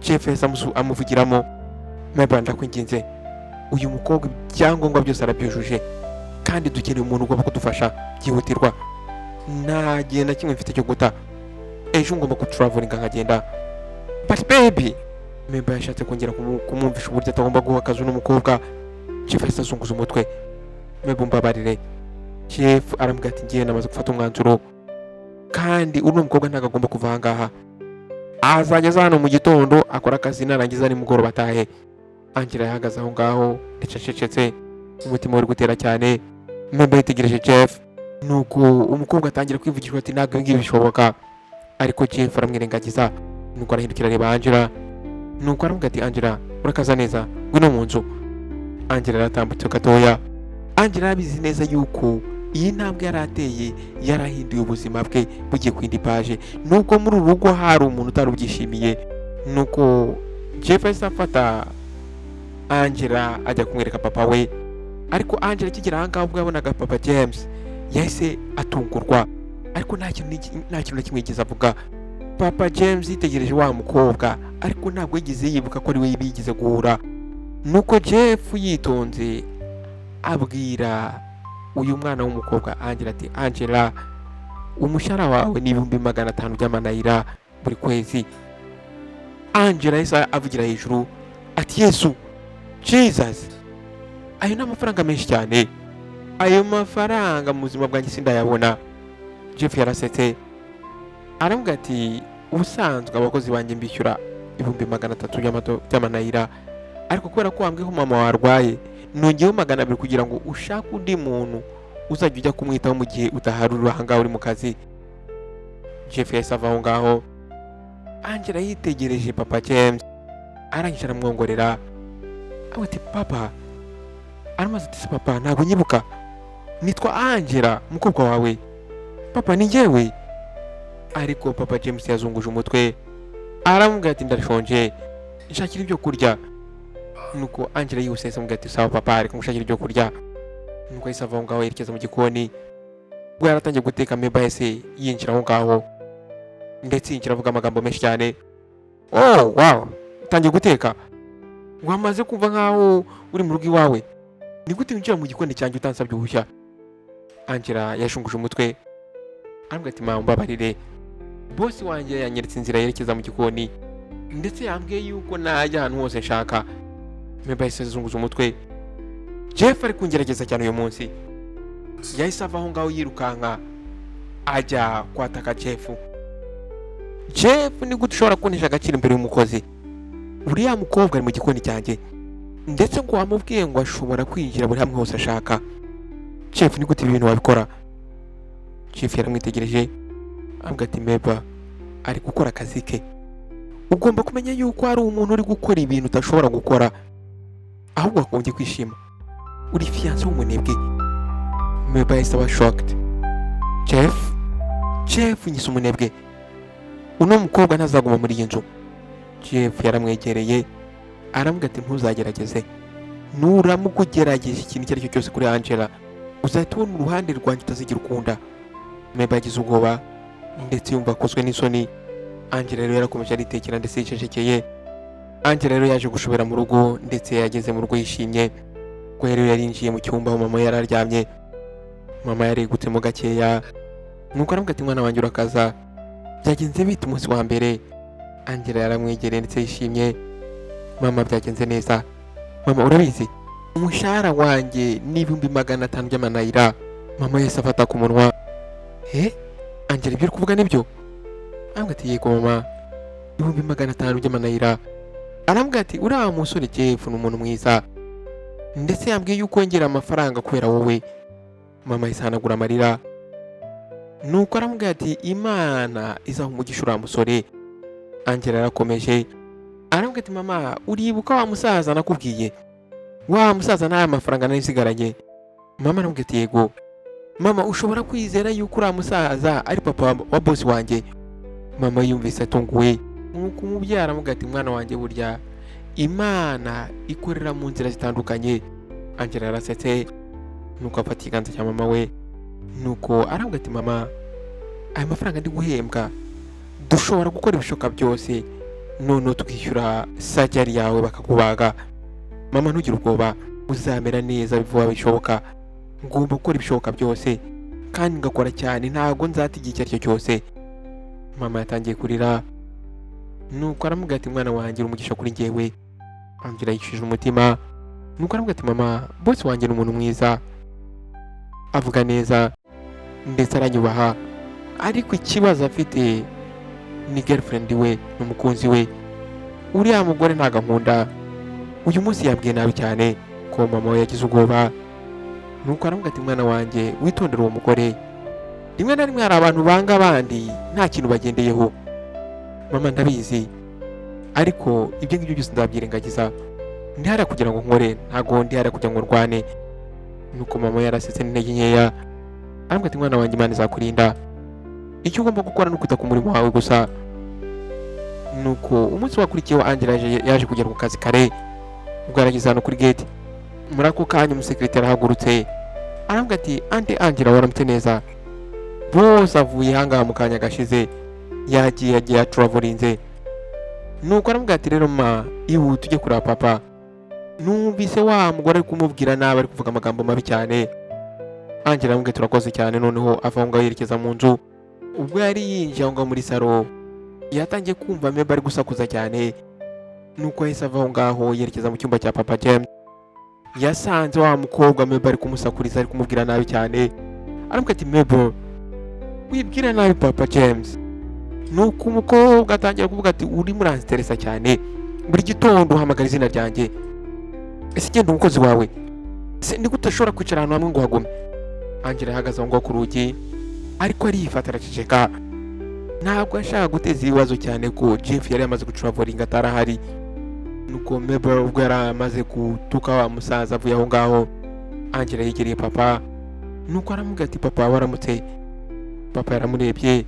Jeff yahise amuvugiramo. Meba ndakwinginze, uyu mukobwa ibyangombwa byose arabyujuje, kandi dukeneye umuntu ugomba kudufasha byihutirwa. Nta gihe na kimwe mfite cyo guta. Ejo ngomba kutravelinga nkagenda. But baby, Meba yashatse kongera kumwumvisha uburyo atagomba guha akazi n'umukobwa. Jeff yahise azunguza umutwe. Meba umbabarire. Jeff aramubwira ati ngiye namaze gufata umwanzuro, kandi uno mukobwa ntabwo agomba kuva aha ngaha. Azageza hano mu gitondo akora akazi, narangiza nimugoroba atahe. Angela yahagaze aho ngaho ndetse acecetse, umutima uri gutera cyane. Meba yitegereje Jeff. Nuko umukobwa atangira kwivugishwa ati ntabwo ngibi bishoboka, ariko Jeff aramwirengagiza. Nuko arahindukira areba Angela. Nuko aravuga ati Angela urakaza neza, ngwino mu nzu. Angela aratambutse gatoya. Angela abizi neza yuko iyi ntambwe yarateye yarahinduye ubuzima bwe bugiye kwindi page, nubwo muri urugo hari umuntu utarubyishimiye. Nuko Jeff yahise afata Angela ajya kumwereka papa we, ariko Angela akigera aha ngaho ubwo yabonaga papa James yahise atungurwa, ariko nta kintu na kimwe yigeze avuga. Papa James yitegereje wa mukobwa, ariko ntabwo yigeze yibuka ko ari we bigeze guhura. Nuko Jeff yitonze abwira uyu mwana w'umukobwa Angela ati Angela, umushahara wawe ni 500 by'amanayira buri kwezi. Angela yahise avugira hejuru ati Yesu, Jesus, ayo ni amafaranga menshi cyane. Ayo mafaranga mu buzima bwanjye sindayabona. Jeff yarasetse aramubwira ati ubusanzwe abakozi banjye mbishyura 300 by'amanayira, ariko kubera ko wambwiye ko mama warwaye nongeyeho 200 kugira ngo ushake undi muntu uzajya ujya kumwitaho mu gihe utaharura aha ngaho uri mu kazi. Jeff yahise ava aho ngaho. Angela yitegereje papa James, arangije aramwongorera. Ati papa, aramaze ati papa ntabwo nyibuka, nitwa Angela mukobwa wawe. Papa ni njyewe. Ariko papa James yazunguje umutwe aramubwira ati ndashonje, nshakira ibyo kurya. Nuko Angela yihuse amubwira ati sawa papa, ari kumushakira ibyo kurya. Nuko yahise ava aho ngaho yerekeza mu gikoni. Ubwo yaratangiye guteka, Meba yahise yinjira aho ngaho ndetse yinjira avuga amagambo menshi cyane. Oh wow, utangiye guteka? Wamaze kumva nkaho uri mu rugo iwawe? Ni gute winjira mu gikoni cyanjye utansabye uruhushya? Angela yashunguje umutwe arambwira ati mama mbabarire, bosi wanjye yanyeretse inzira yerekeza mu gikoni ndetse yambwiye yuko najya ahantu hose nshaka. Meba yahise azunguza umutwe. Jeff ari kungerageza cyane uyu munsi. Yahise ava aho ngaho yirukanka ajya kwataka Jeff. Jeff, ni gute ushobora kunesha agaciro imbere y'umukozi? Uriya mukobwa ari mu gikoni cyanjye ndetse ngo wamubwiye ngo ashobora kwinjira buri hamwe hose ashaka. Jeff, ni gute ibi bintu wabikora? Jeff yaramwitegereje ambwira ati Meba ari gukora akazi ke. Ugomba kumenya yuko ari umuntu uri gukora ibintu udashobora gukora, ahubwo wagombye kwishima. Uri fiancé w'umunebwe. Meba yahise aba shocked. Jeff nyise umunebwe? Uno mukobwa ntazaguma muri iyi nzu. Jeff yaramwegereye arambwira ati ntuzagerageze. Nuramuka ugerageje ikintu icyo ari cyo cyose kuri Angela, uzahita ubona uruhande rwanjye utazigira ukunda. Meba yagize ubwoba ndetse yumva akozwe n'isoni. Angela rero yarakomeje aritekera ndetse yicecekeye. Angela rero yaje gushobora mu rugo ndetse yageze mu rugo yishimye. Ubwo rero yarinjiye mu cyumba aho mama yari aryamye. Mama yarigutsemo gakeya. Nuko arambwira ati mwana wanjye urakaza, byagenze bite umunsi wa mbere? Angela yaramwegereye ndetse yishimye. Mama, byagenze neza. Mama, urabizi umushahara wanjye ni 500 by'amanayira. Mama yahise afata ku munwa. Angela, ibyo uri kuvuga nibyo? Arambwira ati yego mama, 500 by'amanayira. Arambwira ati uriya musore Jeff ni umuntu mwiza ndetse yambwiye yuko yongera amafaranga kubera wowe. Mama yahise ahanagura amarira. Nuko arambwira ati Imana izaha umugisha uriya musore. Angela yarakomeje arambwira ati mama, uribuka wa musaza nakubwiye? Wa musaza nta mafaranga nasigaranye. Mama arambwira ati yego. Mama, ushobora kwizera yuko uriya musaza ari papa wa bosi wanjye? Mama yumvise atunguwe. Nuko umubyeyi aramubwira ati mwana wanjye, burya Imana ikorera mu nzira zitandukanye. Angela yarasetse. Nuko afata ikiganza cya mama we. Nuko arambwira ati mama, aya mafaranga ndi guhembwa dushobora gukora ibishoboka byose, none tukishyura sajari yawe bakakubaga. Mama, ntugire ubwoba, uzamera neza vuba bishoboka. Ngomba gukora ibishoboka byose kandi ngakora cyane, ntabwo nzata igihe icyo ari cyo cyose. Mama yatangiye kurira. Nuko aramubwira ati mwana wanjye umugisha kuri njyewe. Angela yishije umutima. Nuko aramubwira ati mama, bosi wanjye ni umuntu mwiza, avuga neza ndetse aranyubaha, ariko ikibazo afite ni girlfriend we n'umukunzi we. Uriya mugore nta gahunda. Uyu munsi yabwiye nabi cyane ko mama we yagize ubwoba. Nuko aramubwira ati mwana wanjye witondere uwo mugore, rimwe na rimwe hari abantu banga abandi nta kintu bagendeyeho. Mama, ndabizi, ariko ibyo ngibyo byose ndabyirengagiza. Ndihari kugira ngo nkore, ntago ndihari kugira ngo ndwane. Nuko mama yarasetse n'intege nkeya arambwira ati mwana wanjye Imana izakurinda, icyo ugomba gukora ni ukwita ku murimo wawe gusa. Nuko umunsi wakurikiyeho Angela yaje kugera ku kazi kare. Ubwo yarageze hano kuri gate, muri ako kanya umusekretari ahagurutse arambwira ati ante Angela, waramutse neza? Bose avuye ahangaha mu kanya gashize, yagiye travelinze. Nuko arambwira ati rero ma, ihute ujye kureba papa. Numvise wa mugore ari kumubwira nabi, ari kuvuga amagambo mabi cyane. Angela aramubwira turakoze cyane. Noneho ava aho ngaho yerekeza mu nzu. Ubwo yari yinjiye aho ngaho muri salo, yatangiye kumva Meba ari gusakuza cyane. Nuko yahise ava aho ngaho yerekeza mu cyumba cya papa James. Yasanze wa mukobwa Meba ari kumusakuriza, ari kumubwira nabi cyane. Aramubwira ati Meba, wibwira nabi papa James. Nuko umukobwa atangira kuvuga ati uri muransteresa cyane, buri gitondo uhamagara izina ryanjye. Ese genda umukozi wawe? Ese ni gute ushobora kwicara ahantu hamwe ngo hagume? Angela yahagaze aho ngaho ku rugi ariko arifata araceceka. Ntabwo ashaka guteza ibibazo cyane ko Jeff yari yamaze gutravelinga atarahari. Nuko Meba ubwo yari amaze gutuka wa musaza avuye aho ngaho, Angela yegereye papa. Nuko aramubwira ati papa, waramutse? Papa yaramurebye.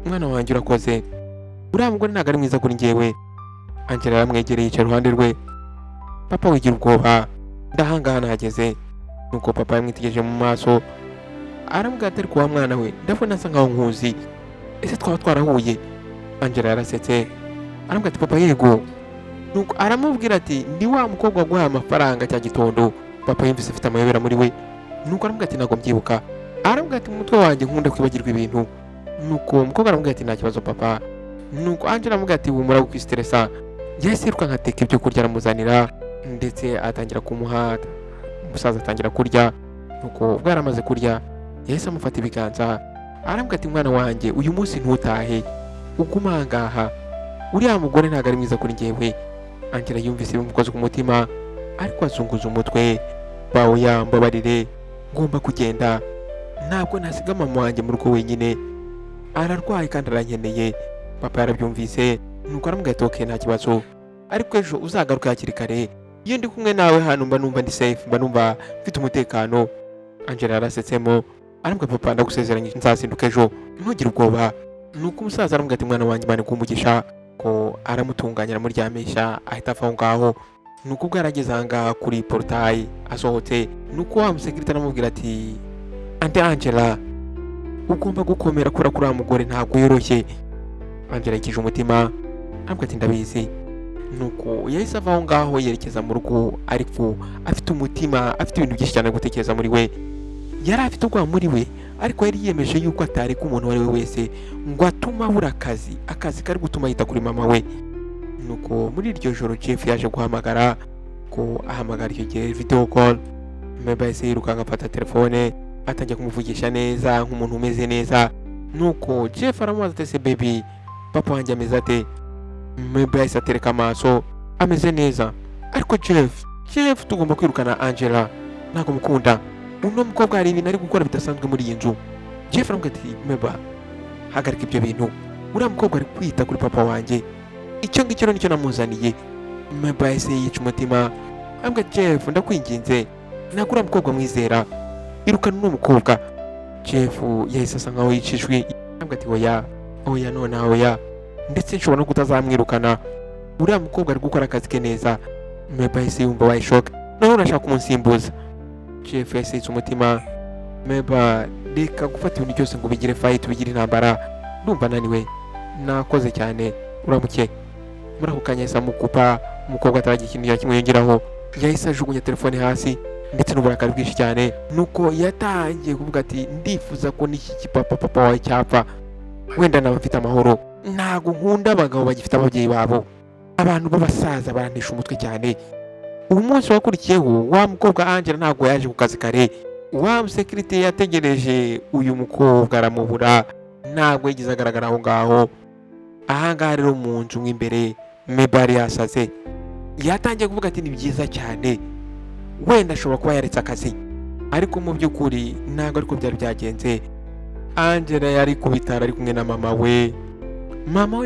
Mwana wanjye urakoze, uriya mugore ntabwo ari mwiza kuri njyewe. Angela yaramwegereye yicara iruhande rwe. Papa wigira ubwoba, ndahangaha nahageze. Nuko papa yamwitegereje mu maso aramubwira ati ariko wa mwana we ndabona asa nkaho nkuzi, ese twaba twarahuye? Angela yarasetse aramubwira ati papa yego. Nuko aramubwira ati ndi wa mukobwa waguhaye amafaranga cya gitondo. Papa yumvise afite amayobera muri we, nuko aramubwira ati ntabwo mbyibuka. Aramubwira ati mu mutwe wanjye nkunda kwibagirwa ibintu. Nuko umukobwa aramubwira ati nta kibazo papa. Nuko Angela aramubwira ati humura gukwistressa. Yahise yiruka nkateka ibyo kurya aramuzanira ndetse atangira kumuha. Umusaza atangira kurya. Nuko ubwo yaramaze kurya yahise amufata ibiganza aramubwira ati mwana wanjye uyu munsi ntutahe, uguma ahangaha, uriya mugore ntabwo ari mwiza kuri njyewe. Angela yumvise bimukoze ku mutima ariko azunguza umutwe. Bawe yambabarire, ngomba kugenda, ntabwo nasiga mama wanjye mu rugo wenyine, ararwaye kandi arankeneye. Papa yarabyumvise nuko aramubwira ati okay nta kibazo, ariko ejo uzagaruka hakiri kare, iyo ndi kumwe nawe hano mba numva ndi safe, mba numva mfite umutekano. Angela yarasetsemo aramubwira papa ndagusezeranye nzazinduka ejo, ntugire ubwoba. Nuko umusaza aramubwira ati mwana wanjye Imana ikumugisha. Ko aramutunganya aramuryamisha ahita ava aho ngaho. Nuko ubwo yarageze ahangaha kuri portail asohotse, nuko wa musekirite aramubwira ati ante Angela ugomba gukomera kuri uriya mugore ntabwo yoroshye. Angela yikije umutima aramubwira ati ndabizi. Nuko yahise ava aho ngaho yerekeza mu rugo, ariko afite umutima, afite ibintu byinshi cyane gutekereza muri we. Yari afite ubwoba muri we, ariko yari yiyemeje yuko atareka umuntu uwo ari we wese ngo atuma abura akazi kari gutuma yita kuri mama we. Nuko muri iryo joro Jeff yaje guhamagara, ko ahamagara icyo gihe video call. Meba yahise yiruka agafata telefone atangiye kumuvugisha neza nk'umuntu umeze neza. Nuko Jeff aramubaza ati se baby papa wanjye ameze ate? Meba yahise atereka amaso ameze neza. Ariko Jeff tugomba kwirukana Angela, ntabwo mukunda, uno mukobwa hari ibintu ari gukora bidasanzwe muri iyi nzu. Jeff aramubwira ati Meba hagarika ibyo bintu, uriya mukobwa ari kwita kuri papa wanjye, icyo ngicyo nicyo namuzaniye. Meba yahise yica umutima aramubwira ati Jeff ndakwinginze, ntabwo uriya mukobwa mwizera, irukana uno mukobwa. Jeff yahise asa nkaho yicishwe aramubwira ati oya none oya, ndetse nshobora no kutazamwirukana, uriya mukobwa ari gukora akazi ke neza. Meba yahise yumva wayishoka, nawe urashaka kumusimbuza. Jeff yahise yica umutima. Meba reka gufata ibintu byose ngo bigire fight, bigire intambara, ndumva naniwe, nakoze cyane, uramuke. Muri ako kanya yahise amukupa, umukobwa ataragira ikintu kimwe yongeraho, yahise ajugunya telefone hasi ndetse n'uburakari bwinshi cyane. Nuko yatangiye kuvuga ati ndifuza ko n'iki papa wawe cyapfa, wenda naba mfite amahoro, ntago nkunda abagabo bagifite ababyeyi babo, abantu b'abasaza baranisha umutwe cyane. Umunsi wakurikiyeho wa mukobwa Angela ntago yaje ku kazi kare, wa musekirite yategereje uyu mukobwa aramubura, ntago yigeze agaragara aho ngaho. Ahangaha rero mu nzu mo imbere Meba yari yasaze, yatangiye kuvuga ati ni byiza cyane, wenda ashobora kuba yaretse akazi, ariko mu by'ukuri ntabwo ariko byari byagenze. Angela yari ku bitaro ari kumwe na mama we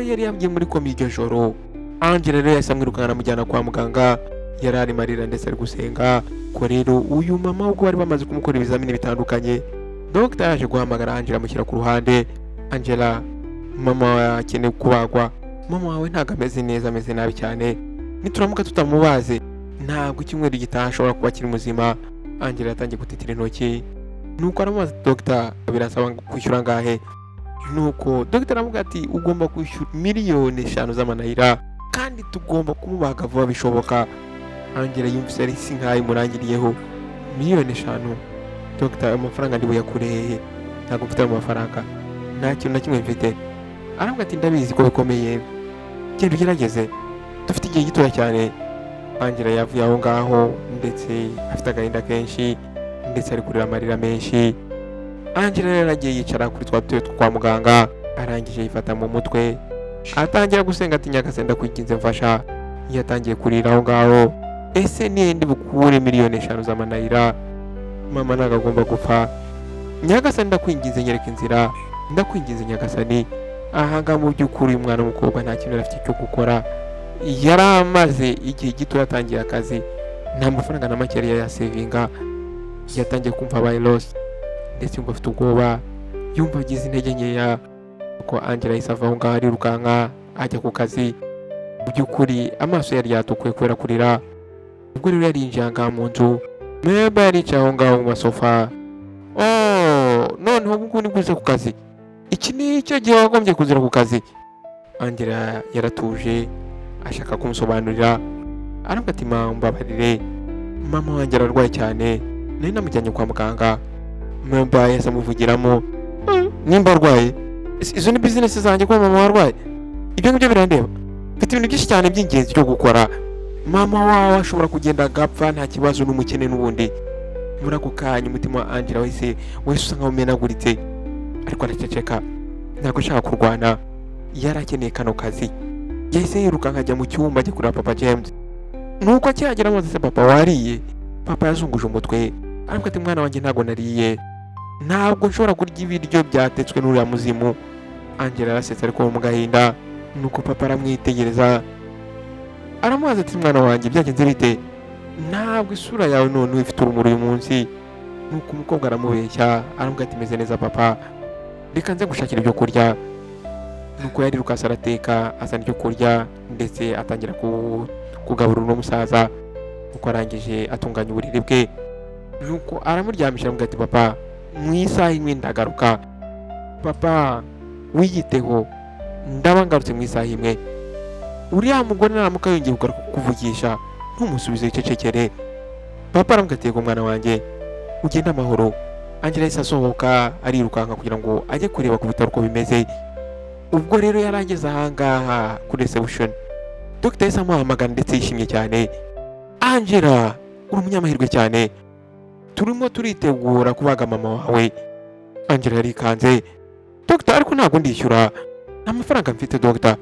yari yagiye muri komi iryo joro. Angela rero yahise amwirukana aramujyana kwa muganga, yari arimo arira ndetse ari gusenga. Ko rero uyu mama ubwo bari bamaze kumukora ibizamini bitandukanye, dogita yaje guhamagara Angela amushyira ku ruhande. Angela mama wawe akeneye kubagwa, mama wawe ntabwo ameze neza, ameze nabi cyane, nituramuka tutamubaze ntabwo icyumweru gitaha ashobora kuba akiri muzima. Angela yatangiye gutitira intoki. Nuko aramubaza dogita birasaba kwishyura angahe? Nuko dogita aramubwira ati ugomba kwishyura $5,000 z'amanayira, kandi tugomba kumubaga vuba bishoboka. Angela yumvise ari nkaho imurangiriyeho $5,000. Dogita amafaranga ndi buyakure hehe? Ntabwo mfite ayo mafaranga, nta kintu na kimwe mfite. Aramubwira ati ndabizi ko bikomeye, genda ugerageze, dufite igihe gitoya cyane. Angela yavuye aho ngaho ndetse afite agahinda kenshi ndetse ari kurira amarira menshi. Angela rero agiye yicara kuri twa tuyo kwa muganga, arangije yifata mu mutwe atangira gusenga ati Nyagasani ndakwinginze mfasha. Yatangiye kurira aho ngaho, ese ndi bukure $5,000 z'amanayira, mama ntabwo agomba gupfa, Nyagasani ndakwinginze nyereka inzira, ndakwinginze Nyagasani. Ahangaha mu by'ukuri uyu mwana w'umukobwa nta kintu afite cyo gukora, yari amaze igihe gito yatangiye akazi, nta mafaranga na make yari yasevinga. Yatangiye kumva abaye lost ndetse yumva afite ubwoba, yumva agize intege nkeya. Uko Angela yahise ava aho ngaho arirukanka ajya ku kazi. mu by'ukuri amaso yari yatukuye kubera kurira. Ubwo rero yarinjiye aha ngaha mu nzu, Meba yaricaye aho ngaho mu masofa. Noneho ubwo nibwo uze ku kazi? Iki ni cyo gihe wagombye kuzira ku kazi? Angela yaratuje ashaka kumusobanurira, aravuga ati mbabarire, mama wanjye ararwaye cyane, nari namujyanye kwa muganga. Meba yahise amuvugiramo, nimba arwaye izo ni bizinesi zanjye kuba mama warwaye? Ibyo ngibyo birandeba, mfite ibintu byinshi cyane by'ingenzi byo gukora. Mama wawe ashobora kugenda agapfa nta kibazo, n'umukene n'ubundi. Muri ako kanya umutima wa Angela wahise usa nkaho umenaguritse, ariko araceceka, ntabwo ashaka kurwana. Yari akeneye kano kazi. Yahise yiruka nkajya mu cyumba ajya kureba Papa James. Nuko akihagera maze se, papa wariye? Papa yazunguje umutwe aravuga ati mwana wanjye ntabwo nariye, ntabwo nshobora kurya ibiryo byatetswe n'uriya muzimu. Angela arasetse ariko mu gahinda. Nuko papa aramwitegereza aramubaza ati mwana wanjye byagenze bite? Ntabwo isura yawe none ifite urumuri uyu munsi. Nuko umukobwa aramubeshya aravuga ati meze neza papa, reka nze gushakira ibyo kurya. Nuko yariruka arateka azana ibyo kurya ndetse atangira kugaburira uno musaza. Nuko arangije atunganya uburiri bwe, nuko aramuryamisha aravuga ati papa, mu isaha imwe ndagaruka. Papa wiyiteho, ndaba ngarutse mu isaha imwe. Uriya mugore naramuka yongeye kukuvugisha ntumusubize wicecekere. Papa aravuga ati yego mwana wanjye, ugende amahoro. Angela yahise asohoka arirukanka kugira ngo ajye kureba ku bitaro uko bimeze. Ubwo rero yarangeze aha ngaha kuri reception, Dr. yahise amuhamagara ndetse yishimye cyane. Angela, uri umunyamahirwe cyane, turimo turitegura kubaga mama wawe. Angela yarikanze, Dr. ariko ntabwo ndishyura, nta mafaranga mfite Dr.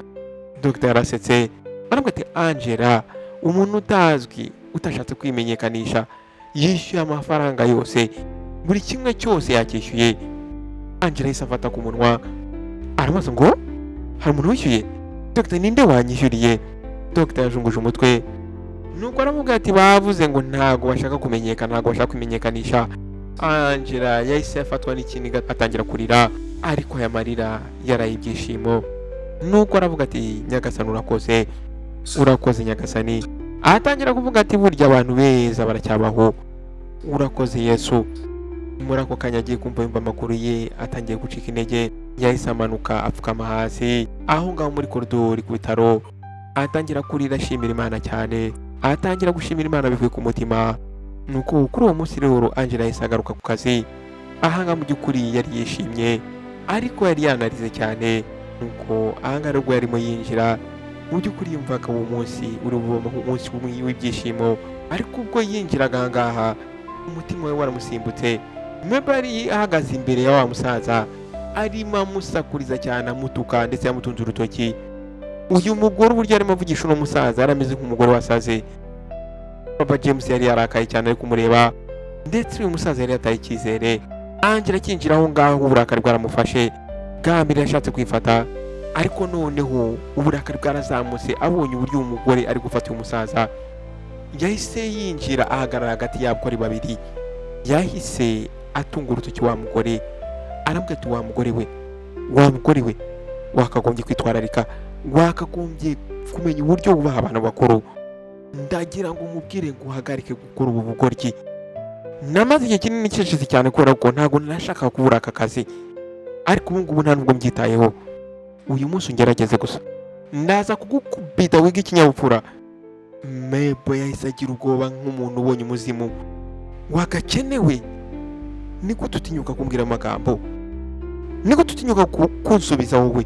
Dr. yarasetse aravuga ati Angela, umuntu utazwi utashatse kwimenyekanisha yishyuye amafaranga yose, buri kimwe cyose yacyishyuye. Angela yahise afata ku munwa aramubaza ngo hari umuntu wishyuye? Dr. ninde wanyishyuriye? Dr. yajunguje umutwe. Nuko aravuga ati bavuze ngo ntago bashaka kumenyekana, ntago bashaka kwimenyekanisha. Angela yahise afatwa n'ikiniga atangira kurira, ariko aya marira yaraye ibyishimo. Nuko aravuga ati nyagasani urakoze, urakoze nyagasani. Atangira kuvuga ati burya abantu beza baracyabaho, urakoze Yesu. Muri ako kanya agiye kumva yumva amakuru ye atangiye gucika intege. Yahise amanuka apfukama hasi aho ngaho muri koridori ku bitaro, atangira kurira ashimira Imana cyane, atangira gushimira Imana bivuye ku mutima. Nuko kuri uwo munsi rero Angela yahise agaruka ku kazi. Ahanga mu by'ukuri yari yishimye, ariko yari yanarize cyane. Nuko ahanga rero yarimo yinjira, mu by'ukuri yumvaga uwo munsi uri umunsi w'ibyishimo. Ariko ubwo yinjiraga aha ngaha umutima we waramusimbutse. Meba yari ahagaze imbere ya wa musaza arimo amusakuriza cyane, amutuka ndetse yamutunze urutoki. Uyu mugore uburyo arimo avugisha uno musaza yarameze nk'umugore wasaze. Papa James yari yarakaye cyane ari kumureba, ndetse uyu musaza yari yataye icyizere. Angela akinjira aho ngaho uburakari bwaramufashe, bwa mbere yashatse kwifata, ariko noneho uburakari bwarazamutse abonye uburyo uyu mugore ari gufata uyu musaza. Yahise yinjira ahagarara hagati yabo ari babiri. Yahise atunga urutoki wa mugore aravuga ati wa mugore we wakagombye kwitwararika, wakagombye kumenya uburyo wubaha abantu bakuru. Ndagira ngo umubwire ngo uhagarike gukora ubu bugoryi. Namaze igihe kinini nicecetse cyane kubera ko ntabwo nashaka kubura aka kazi, ariko ubu ngubu nta nubwo mbyitayeho. Uyu munsi ungerageze gusa, ndaza kugukubita wiga ikinyabupfura. Meba yahise agira ubwoba nk'umuntu ubonye umuzimu. Wagakenewe, niko tutinyuka kumbwira amagambo, niko tutinyuka kunsubiza wowe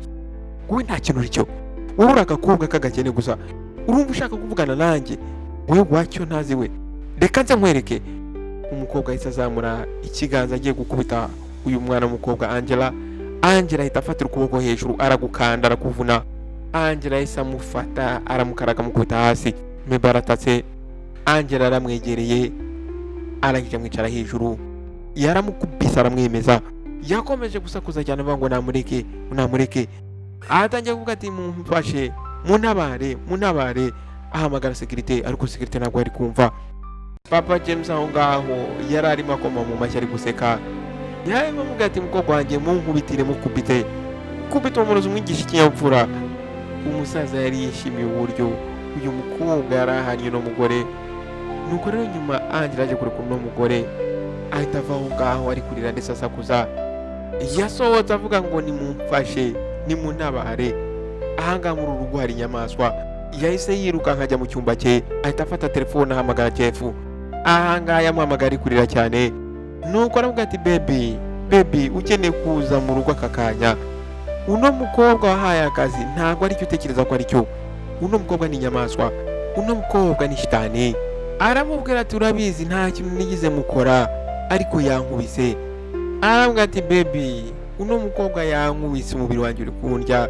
nta kintu uricyo. Wowe uri agakobwa k'agakene gusa, urumva ushaka kuvugana nanjye? Wowe wacyo ntazi we, reka nze nkwereke. Umukobwa yahise azamura ikiganza agiye gukubita uyu mwana w'umukobwa Angela. Angela ahita afatira ukuboko hejuru aragukanda arakuvuna. Angela yahise amufata aramukaraga amukubita hasi. Meba aratatse. Angela aramwegereye arangije amwicara hejuru, yaramukubise aramwemeza. Yakomeje gusakuza cyane avuga ngo namureke. Atangiye kuvuga ati mumfashe, muntabare. Ahamagara sekirite, ariko sekirite ntabwo ari kumva. Papa James aho ngaho yari arimo akoma mu mashyi ari guseka. Yarimo avuga ati mukobwa wanjye munkubitire, mukubite umurozi umwigisha ikinyabupfura. umusaza yari yishimiye uburyo uyu mukobwa yari ahanye uno mugore. Nuko rero nyuma Angela aje kureka uno mugore ahita ava aho ngaho ari kurira ndetse asakuza, yasohotse avuga ngo nimumfashe nimuntabare, ahangaha muri uru rugo hari inyamaswa. Yahise yirukanka ajya mu cyumba cye ahita afata telefone ahamagara Jeff. Ahangaha yamuhamagara ari kurira cyane, nuko aravuga ati baby ukeneye kuza mu rugo aka kanya, uno mukobwa wahaye akazi ntabwo aricyo utekereza ko aricyo, uno mukobwa ni inyamaswa, uno mukobwa ni shitani. Aramubwira ati urabizi nta kintu nigize mukora ariko yankubise. Aravuga ati baby uno mukobwa yankubise umubiri wanjye uri kundya.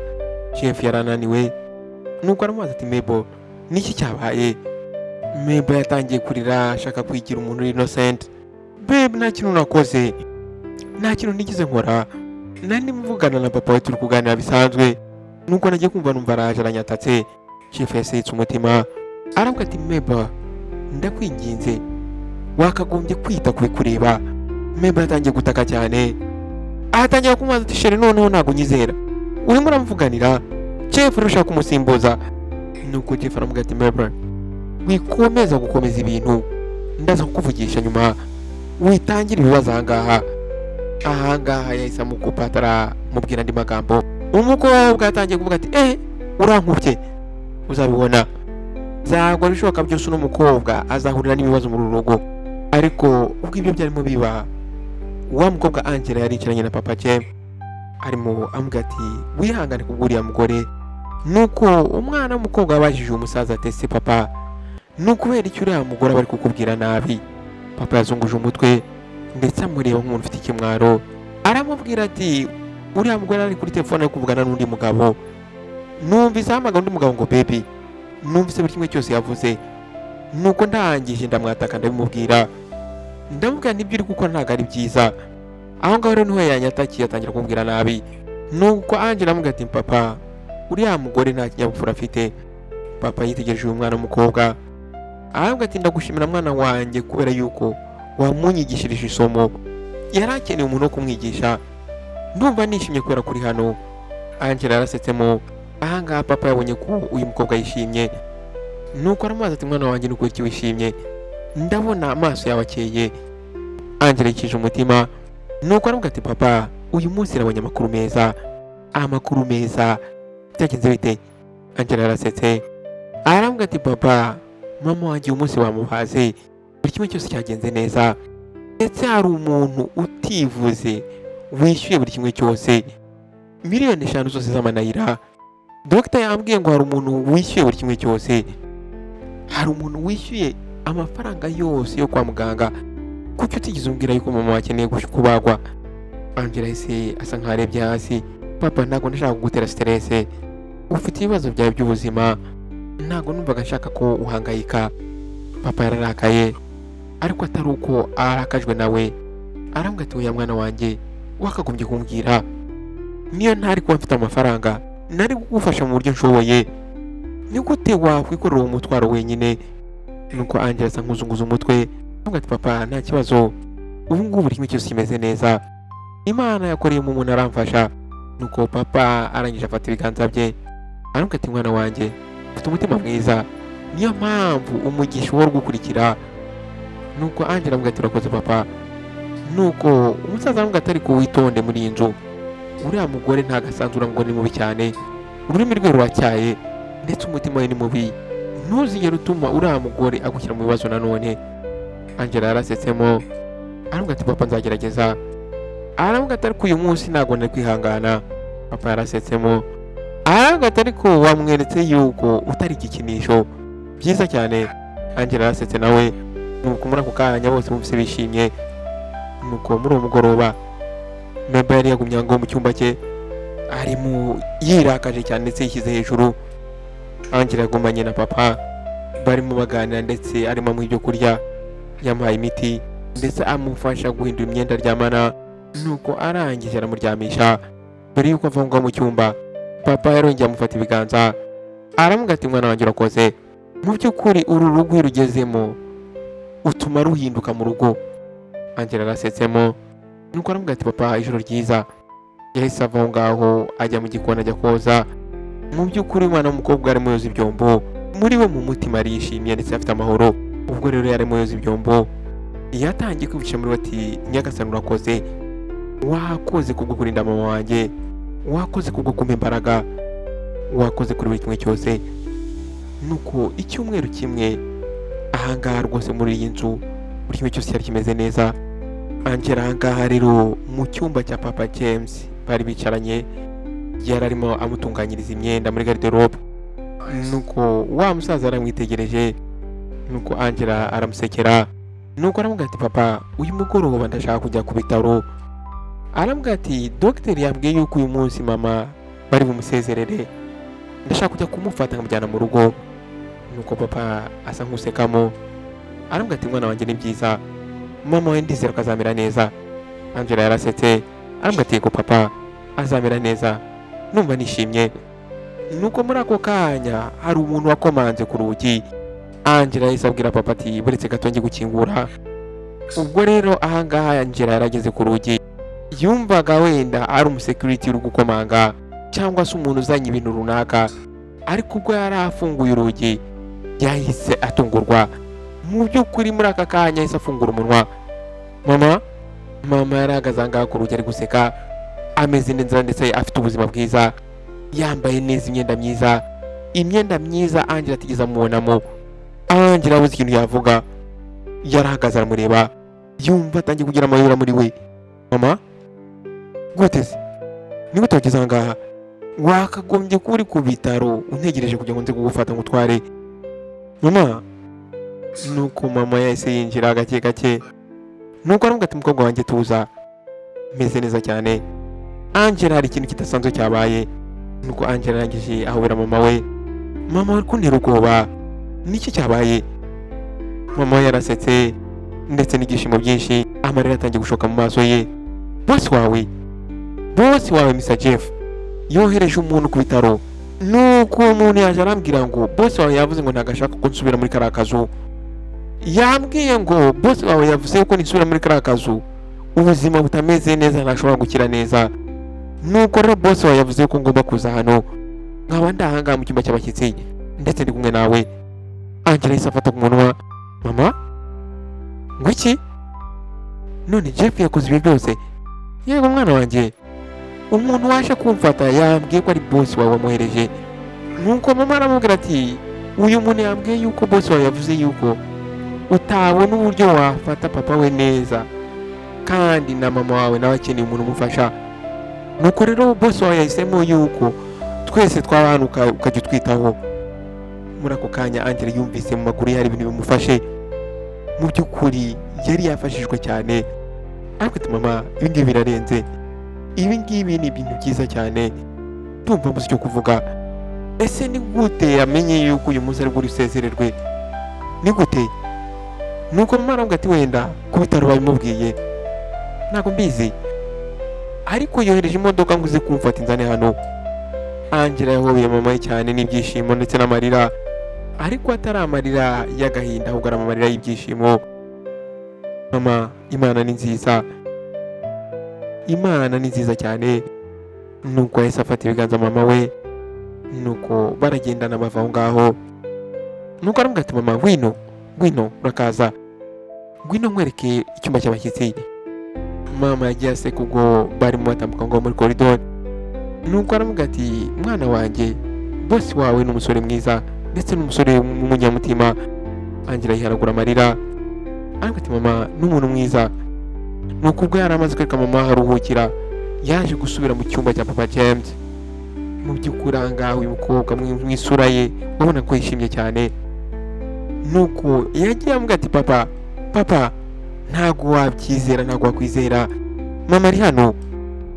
Jeff yarananiwe, nuko aramubaza ati Mabel niki cyabaye? Mabel yatangiye kurira ashaka kwigira umuntu innocent. Babe nta kintu nakoze, nta kintu nigize nkora, nari mvugana na papa we turi kuganira bisanzwe, nuko nagiye kumva numva araje aranyatatse. Jeff yasitse umutima aravuga ati Mabel ndakwinginze wakagombye kwita kubikureba. Mabel atangiye gutaka cyane, atangiye kumubaza ati shere noneho ntabwo nyizera, urimo uramvuganira? Jeff arashaka kumusimbuza, nuko Jeff aravuga ati Mabel wikomeza gukomeza ibintu, ndaza kukuvugisha nyuma, witangira ibibazo ahangaha. Yahise amukupa ataramubwira andi magambo. Umukobwa yatangiye kuvuga ati urankubye, uzabibona byagwa bishoboka byose uno mukobwa azahurira n'ibibazo muri uru rugo. Ariko ubwo ibyo byarimo biba, wa mukobwa Angela yaricaranye na papa Jeff arimo amubwira ati wihangane kubw'uriya mugore. Nuko umwana w'umukobwa yabajije umusaza ati ese papa ni ukubera iki uriya mugore bari kukubwira nabi? Papa yazunguje umutwe ndetse amureba nk'umuntu ufite ikimwaro, aramubwira ati uriya mugore ari kuri telefone ari kuvugana n'undi mugabo. Numvise ahamagara undi mugabo ngo baby, numvise buri kimwe cyose yavuze. Nuko ndangije ndamwataka ndabimubwira, ndamubwira n'ibyo uri gukora ntabwo ari byiza. Aho ngaho rero niho yanyatakiye atangira kumubwira nabi. Nuko Angela amubwira ati papa uriya mugore nta kinyabupfura afite. Papa yitegereje uyu mwana w'umukobwa aravuga ati ndagushimira mwana wanjye kubera yuko wamunyigishirije isomo, yari akeneye umuntu wo kumwigisha, ndumva nishimye kubera kuri hano. Angela yarasetsemo. Ahangaha papa yabonye ko uyu mukobwa yishimye, nuko aramubaza ati mwana wanjye nuko iki wishimye, ndabona amaso yawe akeye. Angela yikije umutima, nuko aravuga ati papa uyu munsi nabonye amakuru meza. Amakuru meza byagenze bite? Angela yarasetse aravuga ati papa mama wanjye uyu munsi wamubaze, buri kimwe cyose cyagenze neza, ndetse hari umuntu utivuze wishyuye buri kimwe cyose, miliyoni 5 zose z'amanayira. Dr yambwiye ngo hari umuntu wishyuye buri kimwe cyose, hari umuntu wishyuye amafaranga yose yo kwa muganga. Kuki utigeze umbwira yuko mama akeneye kubagwa? Angela yahise asa nkaho arebye hasi. Papa ntabwo ndashaka kugutera stress, ufite ibibazo byawe by'ubuzima, ntabwo numvaga nshaka ko uhangayika. Papa yararakaye, ariko atari uko arakajwe nawe. Arambwira ati oya mwana wanjye wakagombye kumbwira, niyo ntari kuba mfite amafaranga nari kugufasha mu buryo nshoboye, ni gute wakwikorera uwo mutwaro wenyine? Nuko Angela asa nk'uzunguza umutwe arambwira ati papa nta kibazo, ubu ngubu buri kimwe cyose kimeze neza, Imana yakoreye mu muntu aramfasha. Nuko papa arangije afata ibiganza bye arambwira ati mwana wanjye ufite umutima mwiza, niyo mpamvu umugisha uhora ugukurikira. Nuko Angela aramubwira ati urakoze papa. Nuko umusaza aramubwira ati ariko witonde muri iyi nzu, uriya mugore nta gasanzura ngo ni mubi cyane, ururimi rwe ruracyaye ndetse umutima we ni mubi, ntuzigere utuma uriya mugore agushyira mu bibazo nanone. Angela yarasetsemo aramubwira ati papa nzagerageza. Aramubwira ati ariko uyu munsi ntabwo nari kwihangana. Papa yarasetsemo aramubwira ati ariko wamweretse yuko utari igikinisho, byiza cyane. Angela yarasetse nawe. Nuko muri ako kanya bose bumvise bishimye. Nuko muri uwo mugoroba Mabel yari yagumye ngo mu cyumba cye arimo yirakaje cyane ndetse yishyize hejuru. Angela yagumanye na papa barimo baganira ndetse arimo mu ibyo kurya, yamuhaye imiti ndetse amufasha guhindura imyenda aryamana. Nuko arangije aramuryamisha. Mbere yuko ava ngo mu cyumba, papa yarongeye amufata ibiganza aramubwira ati mwana wanjye urakoze, mu by'ukuri uru rugo rugezemo utuma ruhinduka mu rugo. Angela yarasetsemo. Nuko aramubwira ati papa ijoro ryiza. Yahise ava aho ngaho ajya mu gikoni ajya koza. mu by'ukuri umwana w'umukobwa arimo yoza ibyombo muri we mu mutima arishimye ndetse afite amahoro. Ubwo rero yarimo yoza ibyombo yatangiye kwivugisha muri we ati nyagasani urakoze, wakoze kubwo kurinda mama wanjye, wakoze kubwo kumpa imbaraga, wakoze kuri buri kimwe cyose. Nuko icyumweru kimwe ahangaha rwose muri iyi nzu buri kimwe cyose cyari kimeze neza. Angela ahangaha rero mu cyumba cya papa James bari bicaranye, yari arimo amutunganyiriza imyenda muri garderobe. Nuko wa musaza aramwitegereje, nuko Angela aramusekera, nuko aramubwira ati papa uyu mugoroba ndashaka kujya ku bitaro. Aramubwira ati dogiteri yambwiye yuko uyu munsi mama bari bumusezerere, ndashaka kujya kumufata nkamujyana mu rugo. Nuko papa asa nk'usekamo aramubwira ati mwana wanjye ni byiza, mama we ndizera ko azamera neza. Angela yarasetse aramubwira ati yego papa azamera neza, numva nishimye. Nuko muri ako kanya hari umuntu wakomanze ku rugi. Angela yahise abwira papa ati buretse gato njye gukingura. Ubwo rero ahangaha Angela yarageze ku rugi, yumvaga wenda ari umusekiriti uri gukomanga cyangwa se umuntu uzanye ibintu runaka, ariko ubwo yari afunguye urugi yahise atungurwa. Mu by'ukuri muri aka kanya yahise afungura umunwa. Mama yari ahagaze ahangaha ku rugi ari guseka, ameze neza ndetse afite ubuzima bwiza, yambaye neza imyenda myiza Angela atigeze amubonamo. Angela abuze ikintu yavuga, yarahagaze aramureba, yumva atangiye kugira amayobera muri we. Mama gute se ni gute wageze ahangaha? Wakagombye kuba uri ku bitaro untegereje kugira ngo nze kugufata ngo utware. Mama nuko mama yahise yinjira gake gake, nuko aramubwira ati mukobwa wanjye tuza, meze neza cyane. Angela hari ikintu kidasanzwe cyabaye. Nuko Angela arangije ahobera mama we. Mama we kuntera ubwoba, niki cyabaye? Mama we yarasetse ndetse n'ibyishimo byinshi, amarira atangiye gushoka mu maso ye. Bosi wawe Mr. Jeff yohereje umuntu ku bitaro. Nuko umuntu yaje arambwira ngo bosi wawe yavuze ngo ntago ashaka ko nsubira muri kariya kazu. Yambwiye ngo bosi wawe yavuze ko nisubira muri kariya kazu ubuzima butameze neza, ntashobora gukira neza. Nuko rero bosi wawe yavuze ko ngomba kuza hano nkaba ndahangaha mu cyumba cy'abashyitsi ndetse ndi kumwe nawe. Angela yahise afata ku munwa. Mama ngo iki? None Jeff yakoze ibi byose? Yego mwana wanjye, umuntu waje kumfata yambwiye ko ari bosi wawe wamuhereje. Nuko mama aramubwira ati uyu muntu yambwiye yuko bosi wawe yavuze yuko utabona uburyo wafata papa we neza, kandi na mama wawe nawe akeneye umuntu umufasha. Nuko rero bosi wawe yahisemo yuko twese twabanuka ukajya utwitaho. Muri ako kanya Angela yumvise mu maguru hari ibintu bimufashe. Mu by'ukuri yari yafashijwe cyane, ariko ati mama ibi ngibi birarenze, ibi ngibi ni ibintu byiza cyane, ndumva mbuze icyo kuvuga. Ese ni gute yamenye yuko uyu munsi ari bwo rusezererwe? Ni gute? Nuko mama aramubwira ati wenda ku bitaro babimubwiye, ntabwo mbizi, ariko yohereje imodoka ngo uze kumfata inzane hano. Angela yahobeye mama ye cyane n'ibyishimo ndetse n'amarira, ariko atari amarira y'agahinda ahubwo ari amarira y'ibyishimo. Mama Imana ni nziza cyane. Nuko yahise afata ibiganza mama we, nuko baragendana bava aho ngaho. Nuko aramubwira ati mama ngwino urakaza, ngwino nkwereke icyumba cy'abashyitsi. Mama yagiye aseka ubwo barimo batambuka ngo muri koridoro. Nuko aramubwira ati mwana wanjye, bosi wawe ni umusore mwiza ndetse n'umusore w'umunyamutima. Angela yiharagura amarira ariko ati mama n'umuntu mwiza. Nuko ubwo yari amaze kwereka mama haruhukira, yaje gusubira mu cyumba cya papa James. Mu by'ukuri ahangaha uyu mukobwa mu isura ye ubona ko yishimye cyane. Nuko yagiye amubwira ati papa ntago wabyizera, ntago wakwizera, mama ari hano,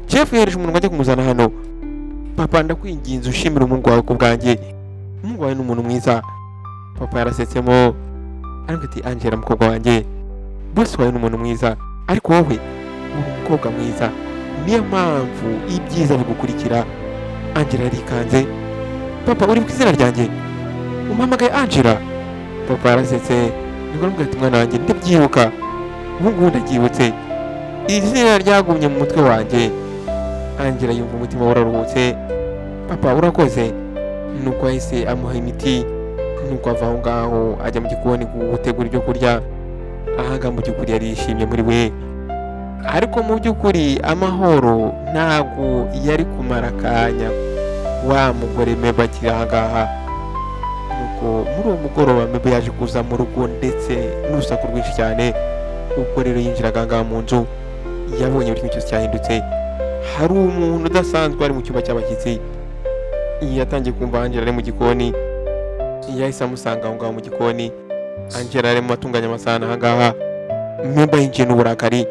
Jeff yohereje umuntu ajya kumuzana hano. Papa ndakwinginze ushimira umuhungu wawe ku bwanjye, umuhungu wawe ni umuntu mwiza. Papa yarasetsemo ariko ati Angela mukobwa wanjye, bosi wawe ni umuntu mwiza, ariko wowe uri umukobwa mwiza, niyo mpamvu ibyiza bigukurikira. Angela yarikanze. Papa uri ku izina ryanjye umpamagaye Angela? Papa yarasetse niko aramubwira ati mwana wanjye ndabyibuka, ubu ngubu ndabyibutse, izina ryagumye mu mutwe wanjye. Angela yumva umutima uraruhutse. Papa urakoze, nuko yahise amuha imiti, nuko ava aho ngaho ajya mu gikoni gutegura ibyo kurya. Ahangaha mu by'ukuri yari yishimye muri we, ariko mu by'ukuri amahoro ntabwo yari kumara akanya wa mugore Mabel akiri ahangaha. Nuko muri uwo mugoroba Mabel yaje kuza mu rugo ndetse n'urusaku rwinshi cyane. Ubwo rero yinjiraga ahangaha mu nzu, yabonye buri kimwe cyose cyahindutse. Hari umuntu udasanzwe ari mu cyumba cy'abashyitsi. Yatangiye kumva Angela ari mu gikoni, yahise amusanga aho ngaho mu gikoni. Angela arimo atunganya amasahani ahangaha. Mabel yinjiye n'uburakari.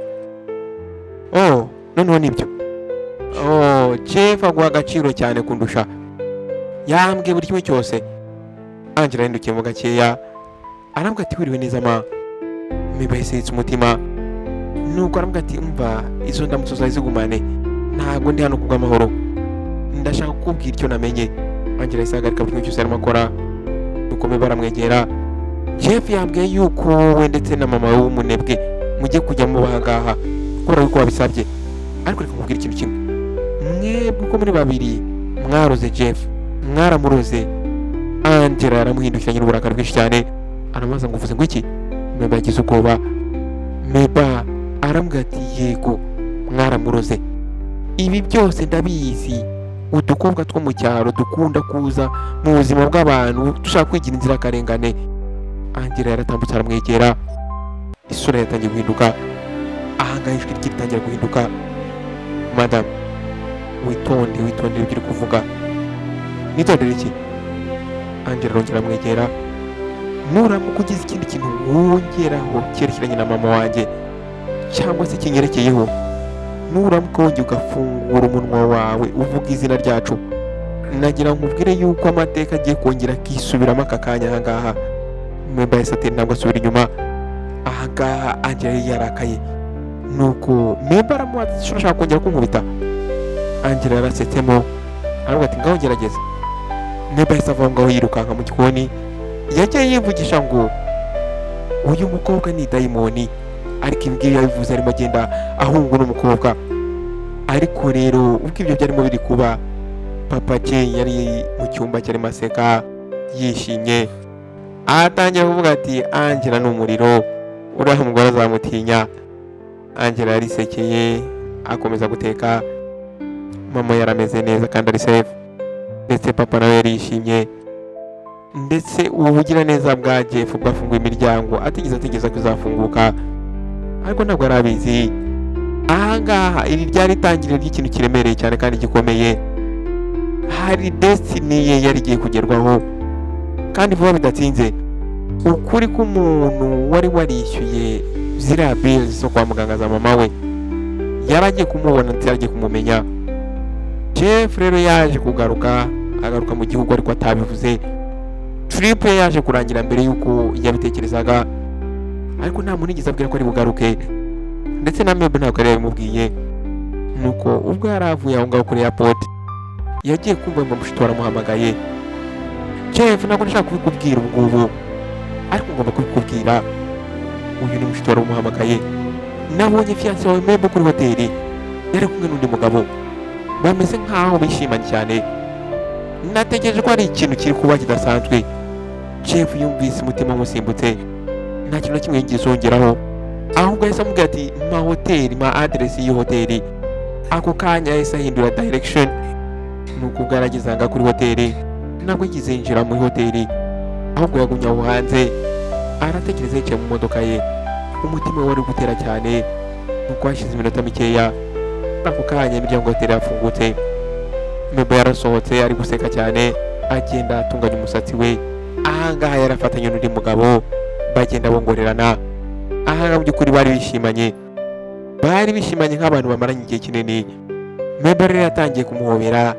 Oh, noneho nibyo. Oh, Jeff aguha agaciro cyane kundusha. Yambwiye buri kimwe cyose. Angela yahindukiye mu gakeya, arambwira ati wiriwe neza ma. Mabel yahise umutima, nuko arambwira ati umva, izo ndamutso zawe zigumane, ntabwo ndi hano kubw'amahoro, ndashaka kukubwira icyo namenye. Angela yahise ahagarika buri kimwe cyose arimo akora, nuko Mabel aramwegera. Jeff yambwiye yuko wowe ndetse na mama w'umunebwe mujye kujya mu bahangaha kubera yuko wabisabye, ariko reka nkubwire ikintu kimwe, mwebwe uko muri babiri mwaroze Jeff, mwaramuroze. Angela yaramuhindukiranye n'uburakari bwinshi cyane, aramaza ngo uvuze ngo iki? Mabel yagize ubwoba. Mabel arambwira ati yego mwaramuroze, ibi byose ndabizi. Udukobwa two mu cyaro dukunda kuza mu buzima bw'abantu dushaka kwigira inzirakarengane. Angela yaratambutse aramwegera, isura yatangiye guhinduka. Ahangaha ijwi rye ritangira guhinduka. Madam, witonde ibyo uri kuvuga. Nitondere iki? Angela arongera amwegera. Nuramuka ugize ikindi kintu wongeraho cyerekeranye na mama wanjye cyangwa se kinyerekeyeho, nuramuka wongera ugafungura umunwa wawe uvuga izina ryacu, nagira nkubwire yuko amateka agiye kongera akisubiramo aka kanya ahangaha. Mabel yahise atera intambwe asubira inyuma. Ahangaha Angela yari yarakaye, nuko Mabel aramubaza ati urashaka kongera kunkubita? Angela yarasetsemo, aravuga ati ngaho gerageza. Mabel yahise ava aho ngaho yirukanka mu gikoni. Yagiye yivugisha ngo uyu mukobwa ni dayimoni, ariko imbwira yabivuze arimo agenda ahunga n'umukobwa. Ariko rero ubwo ibyo byarimo biri kuba, Papa Jay yari mu cyumba cyarimo aseka yishimye. Atangira kuvuga ati Angela ni umuriro, uriya mugore azamutinya. Angela yarisekeye akomeza guteka. Mama yarameze neza kandi ari safe, ndetse papa nawe yarishimye. Ndetse ubugira neza bwa Jeff bwafunguye imiryango atigeze ko izafunguka, ariko ntabwo arabizi. Ahangaha iri ryari itangiriro ry'ikintu kiremereye cyane kandi gikomeye. Hari destiny ye yari igiye kugerwaho kandi vuba bidatinze. Ukuri k'umuntu wari warishyuye ziriya bills zo kwa muganga za mama we yaragiye kumubona ndetse yaragiye kumumenya. Jeff rero yaje agaruka mu gihugu ariko atabivuze. Trip ye yaje kurangira mbere yuko yabitekerezaga, ariko nta muntu yigeze abwira ko ari bugaruke, ndetse na Mabel ntabwo yari yabimubwiye. Nuko ubwo yari avuye aho ngaho kuri airport, yagiye kumva ngo mushito aramuhamagaye. Jeff, ntabwo nashaka kubikubwira ubu ngubu, ariko ngomba kubikubwira. Uyu ni mushito aramuhamagaye. Nabonye fiancé wawe Mabel kuri hoteli, yari kumwe n'undi mugabo, bameze nkaho bishimanye cyane. Natekereje ko ari ikintu kiri kuba kidasanzwe. Jeff yumvise umutima umusimbutse, nta kintu na kimwe yigeze yongeraho, ahubwo yahise amubwira ati mpa hoteli, mpa address y'iyo hoteli. Ako kanya yahise ahindura direction, nuko ubwo yarageze aha kuri hoteli ntabwo yigeze yinjira muri hoteli, ahubwo yagumye aho hanze aratekereza yicaye mu modoka ye. Umutima we wari gutera cyane, nuko hashize iminota mikeya, ako kanya imiryango ya hoteli yafungutse. Mabel yarasohotse ari guseka cyane, agenda atunganya umusatsi we. Ahangaha yarafatanye n'undi mugabo, bagenda bongorerana. Ahangaha mu by'ukuri bari bishimanye nk'abantu bamaranye igihe kinini. Mabel rero yatangiye kumuhobera,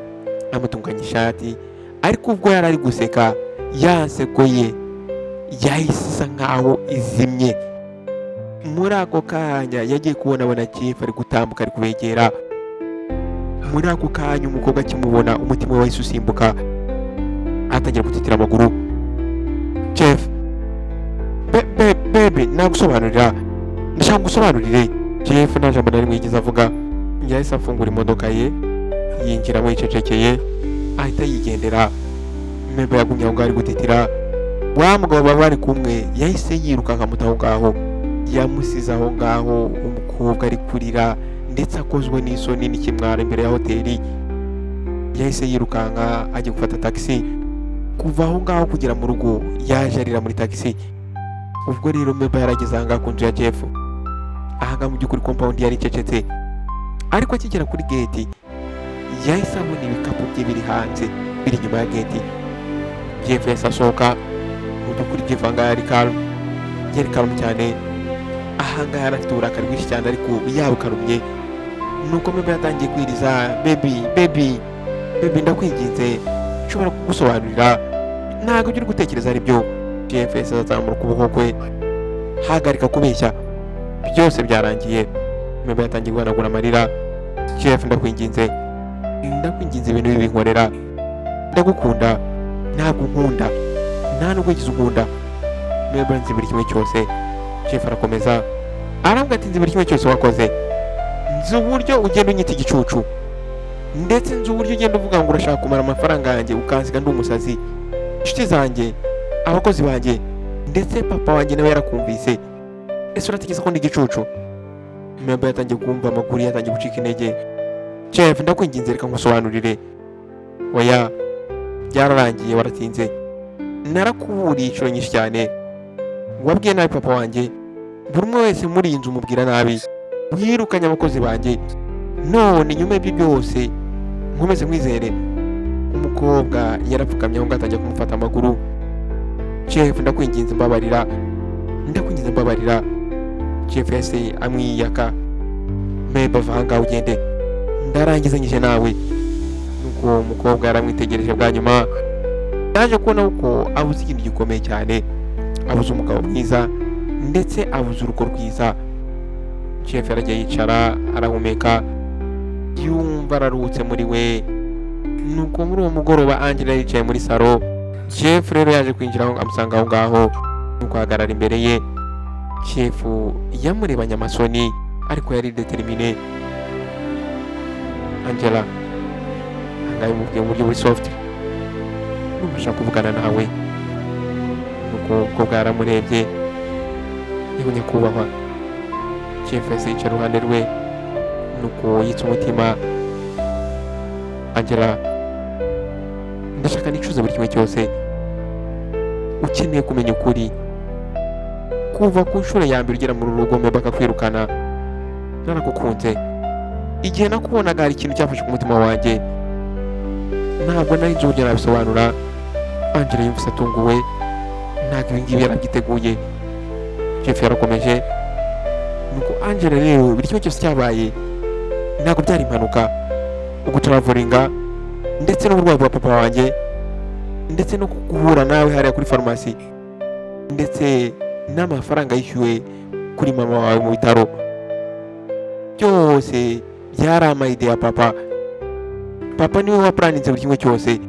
amutunganya ishati, ariko ubwo yari ari guseka, ya nseko ye yahise isa nkaho izimye. Muri ako kanya yagiye kubona Jeff ari gutambuka ari kubegera. Muri ako kanya umukobwa akimubona, umutima we wahise usimbuka, atangira gutitira amaguru. Jeff, bebe, nagusobanurira, ndashaka gusobanurire. Jeff nta jambo na rimwe yigeze avuga. Yahise afungura imodoka ye, yinjiramo yicecekeye, ahita yigendera. Memba yagumye aho ngaho ari gutitira, wa mugabo baba bari kumwe yahise yiruka akamuta aho ngaho, yamusize aho ngaho umukobwa ari kurira ndetse akozwe n'isoni n'ikimwaro imbere ya hoteli. Yahise yirukanka ajya gufata taxi, kuva aho ngaho kugera mu rugo yaje arira muri taxi. Ubwo rero Memba yarageze aha ngaha ku nzu ya Jeff, aha ngaha mu by'ukuri compound yari icecetse, ariko akigera kuri gate yahise abona ibikapu bye biri hanze biri inyuma ya gate. Jeff yahise asohoka, mu by'ukuri Jeff aha ngaha yari calm cyane, aha ngaha yari afite uburakari bwinshi cyane ariko yabukarumye. Nuko Memba yatangiye kwiriza, baby ndakwinginze, nshobora kugusobanurira, ntabwo ujya uri gutekereza ari byo. Jeff yahise azamura ukuboko kwe, hagarika kubeshya, byose byarangiye. Memba yatangiye guhanagura amarira. Jeff ndakwinginze ibintu bibi binkorera, ndagukunda, ntabwo nkunda, nta nubwo wigeze ukunda. Memba nzi buri kimwe cyose. Jeff arakomeza aravuga ati nzi buri kimwe cyose wakoze, nzi uburyo ugenda unyita igicucu, ndetse nzi uburyo ugenda uvuga ngo urashaka kumara amafaranga yanjye ukansiga ndi umusazi. Inshuti zanjye, abakozi banjye, ndetse papa wanjye nawe yarakumvise. Ese uratekereza ko ndi igicucu? Memba yatangiye kumva amaguru yatangiye gucika intege. Jeff ndakwinginze reka ngusobanurire. Oya, byararangiye, waratinze, narakuburiye inshuro nyinshi cyane, wabwiye nabi papa wanjye, buri umwe wese muri iyi nzu umubwira nabi, wirukanye abakozi banjye, none nyuma y'ibyo byose nkomeze nkwizere. Umukobwa yarapfukamye aho ngaho atangiye kumufata amaguru. Jeff ndakwinginze mbabarira. Jeff yahise amwiyaka. Memba va aha ngaha ugende, ndarangizanyije nawe. Nuko umukobwa yaramwitegereje bwa nyuma, yaje kubona ko abuze ikintu gikomeye cyane, abuze umugabo mwiza ndetse abuze urugo rwiza. Jeff yaragiye yicara arahumeka, yumva araruhutse muri we. Nuko muri uwo mugoroba Angela yicaye muri salo. Jeff rero yaje kwinjira aho amusanga aho ngaho, nuko ahagarara imbere ye. Jeff yamurebanye amasoni ariko yari determine. Angela angaye mubwiye mu buryo buri soft, nubasha kuvugana nawe. Nuko umukobwa yaramurebye, yabonye kubahwa. Jeff yahise yicara iruhande rwe, nuko yitsa umutima. Angela, ndashaka nicuze buri kimwe cyose, ukeneye kumenya ukuri. Kuva ku nshuro ya mbere ugera muri rugo Memba akakwirukana, naragukunze. Igihe nakubonaga hari ikintu cyafashe ku mutima wanjye, ntabwo nari nzi uburyo nabisobanura. Angela yumvise atunguwe, ntabwo ibi ngibi yarabyiteguye. Jeff yarakomeje. Nuko Angela rero buri kimwe cyose cyabaye ntabwo byari impanuka, ugutravolinga ndetse n'uburwayi bwa papa wanjye, ndetse no guhura nawe hariya kuri farumasi, ndetse n'amafaranga yishyuwe kuri mama wawe mu bitaro, byose byari amayide ya papa. Papa niwe waplaninze buri kimwe cyose,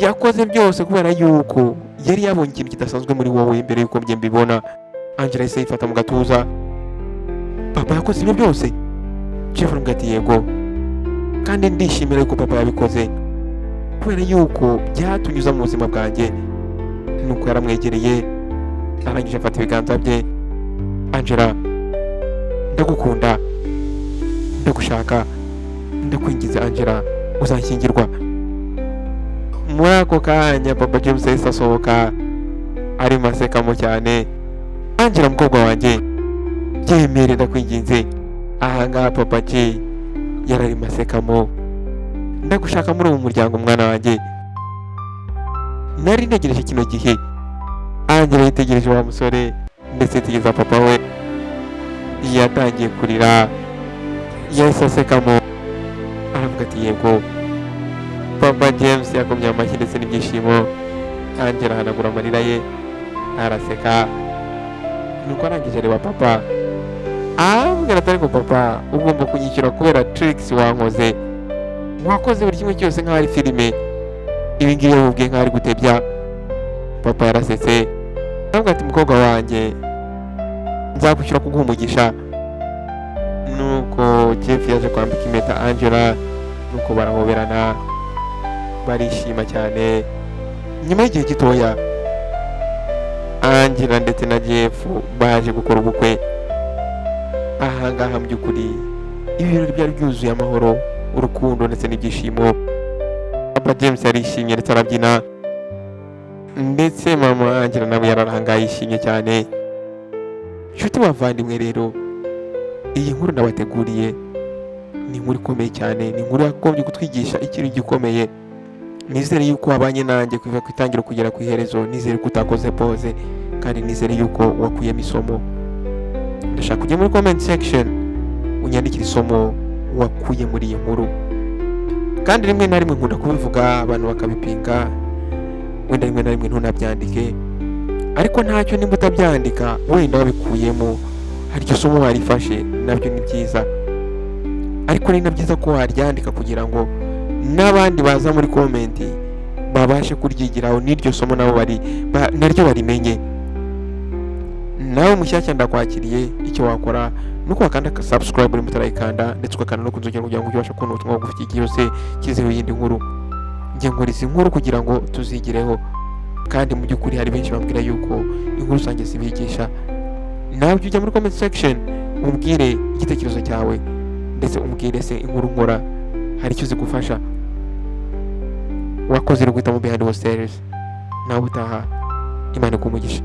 yakoze byose kubera yuko yari yabonye ikintu kidasanzwe muri wowe mbere yuko njye mbibona. Angela yahise yifata mu gatuza. Papa yakoze ibyo byose? Jeff aramubwira ati yego, kandi ndishimira yuko papa yabikoze kubera yuko byatunyuza mu buzima bwanjye. Nuko yaramwegereye, arangije afata ibiganza bye. Angela, ndagukunda, ndagushaka, ndakwingize Angela, uzanshyingirwa. Muri ako kanya Papa James yahise asohoka, arimo asekamo cyane. Angela mukobwa wanjye, byemere ndakwinginze. Aha ngaha Papa J yararimo asekamo, ndagushaka muri uwo muryango mwana wanjye. Nari ntegereje kino gihe. Angela yitegereje wa musore ndetse yitegereza papa we, yatangiye kurira, yahise asekamo, aravuga ati yego. Papa James yakomye amashyi ndetse n'ibyishimo. Angela ahanagura amarira ye, araseka. Nuko arangije areba papa, arambwira ati ariko papa, ugomba kunyishyura kubera tricks wankoze. Wakoze buri kimwe cyose nk'aho ari filime, ibi ngibi yamubwiye nk'aho ari gutebya. Papa yarasetse, aravuga ati mukobwa wanjye, nzakwishyura kuguha umugisha. Nuko Jeff yaje kwambika impeta Angela, nuko barahoberana, barishima cyane. nyuma y'igihe gitoya Angela ndetse na Jeff baje gukora ubukwe. Ahangaha mu by'ukuri ibirori byari byuzuye amahoro, urukundo ndetse n'ibyishimo. Papa James yarishimye ndetse arabyina, ndetse mama Angela nawe yararangaye yishimye cyane. Nshuti bavandimwe rero, iyi nkuru nabateguriye ni inkuru ikomeye cyane, ni inkuru yagombye kutwigisha ikintu gikomeye. Nizere yuko wabanye nanjye kuva ku itangiro kugera ku iherezo, nizere ko utakoze pause, kandi nizere yuko wakuyemo isomo. Ndashaka kujya muri comment section unyandikira isomo wakuye muri iyi nkuru. Kandi rimwe na rimwe nkunda kubivuga abantu bakabipinga, wenda rimwe na rimwe ntunabyandike, ariko ntacyo nimba utabyandika wenda wabikuyemo hari icyo somo warifashe, nabyo ni byiza. Ariko ni na byiza ko waryandika kugira ngo n'abandi baza muri comment babashe kuryigiraho, n'iryo somo nabo naryo barimenye. Nawe mushyashya ndakwakiriye, icyo wakora nuko wakanda subscribe uri mutarayikanda, ndetse ukakanda no kunzogera kugira ngo ubashe kubona ubutumwa bugufi igihe cyose kizeho iyindi nkuru. Njye nkora izi nkuru kugira ngo tuzigireho, kandi mu by'ukuri hari benshi bambwira yuko inkuru zanjye zibigisha. Nawe ujya muri comment section umbwire igitekerezo cyawe, ndetse umbwire se inkuru nkora hari icyo zigufasha. Wakoze rero guhitamo Behind Voice Series. Nawe utaha, Imana ikumugisha.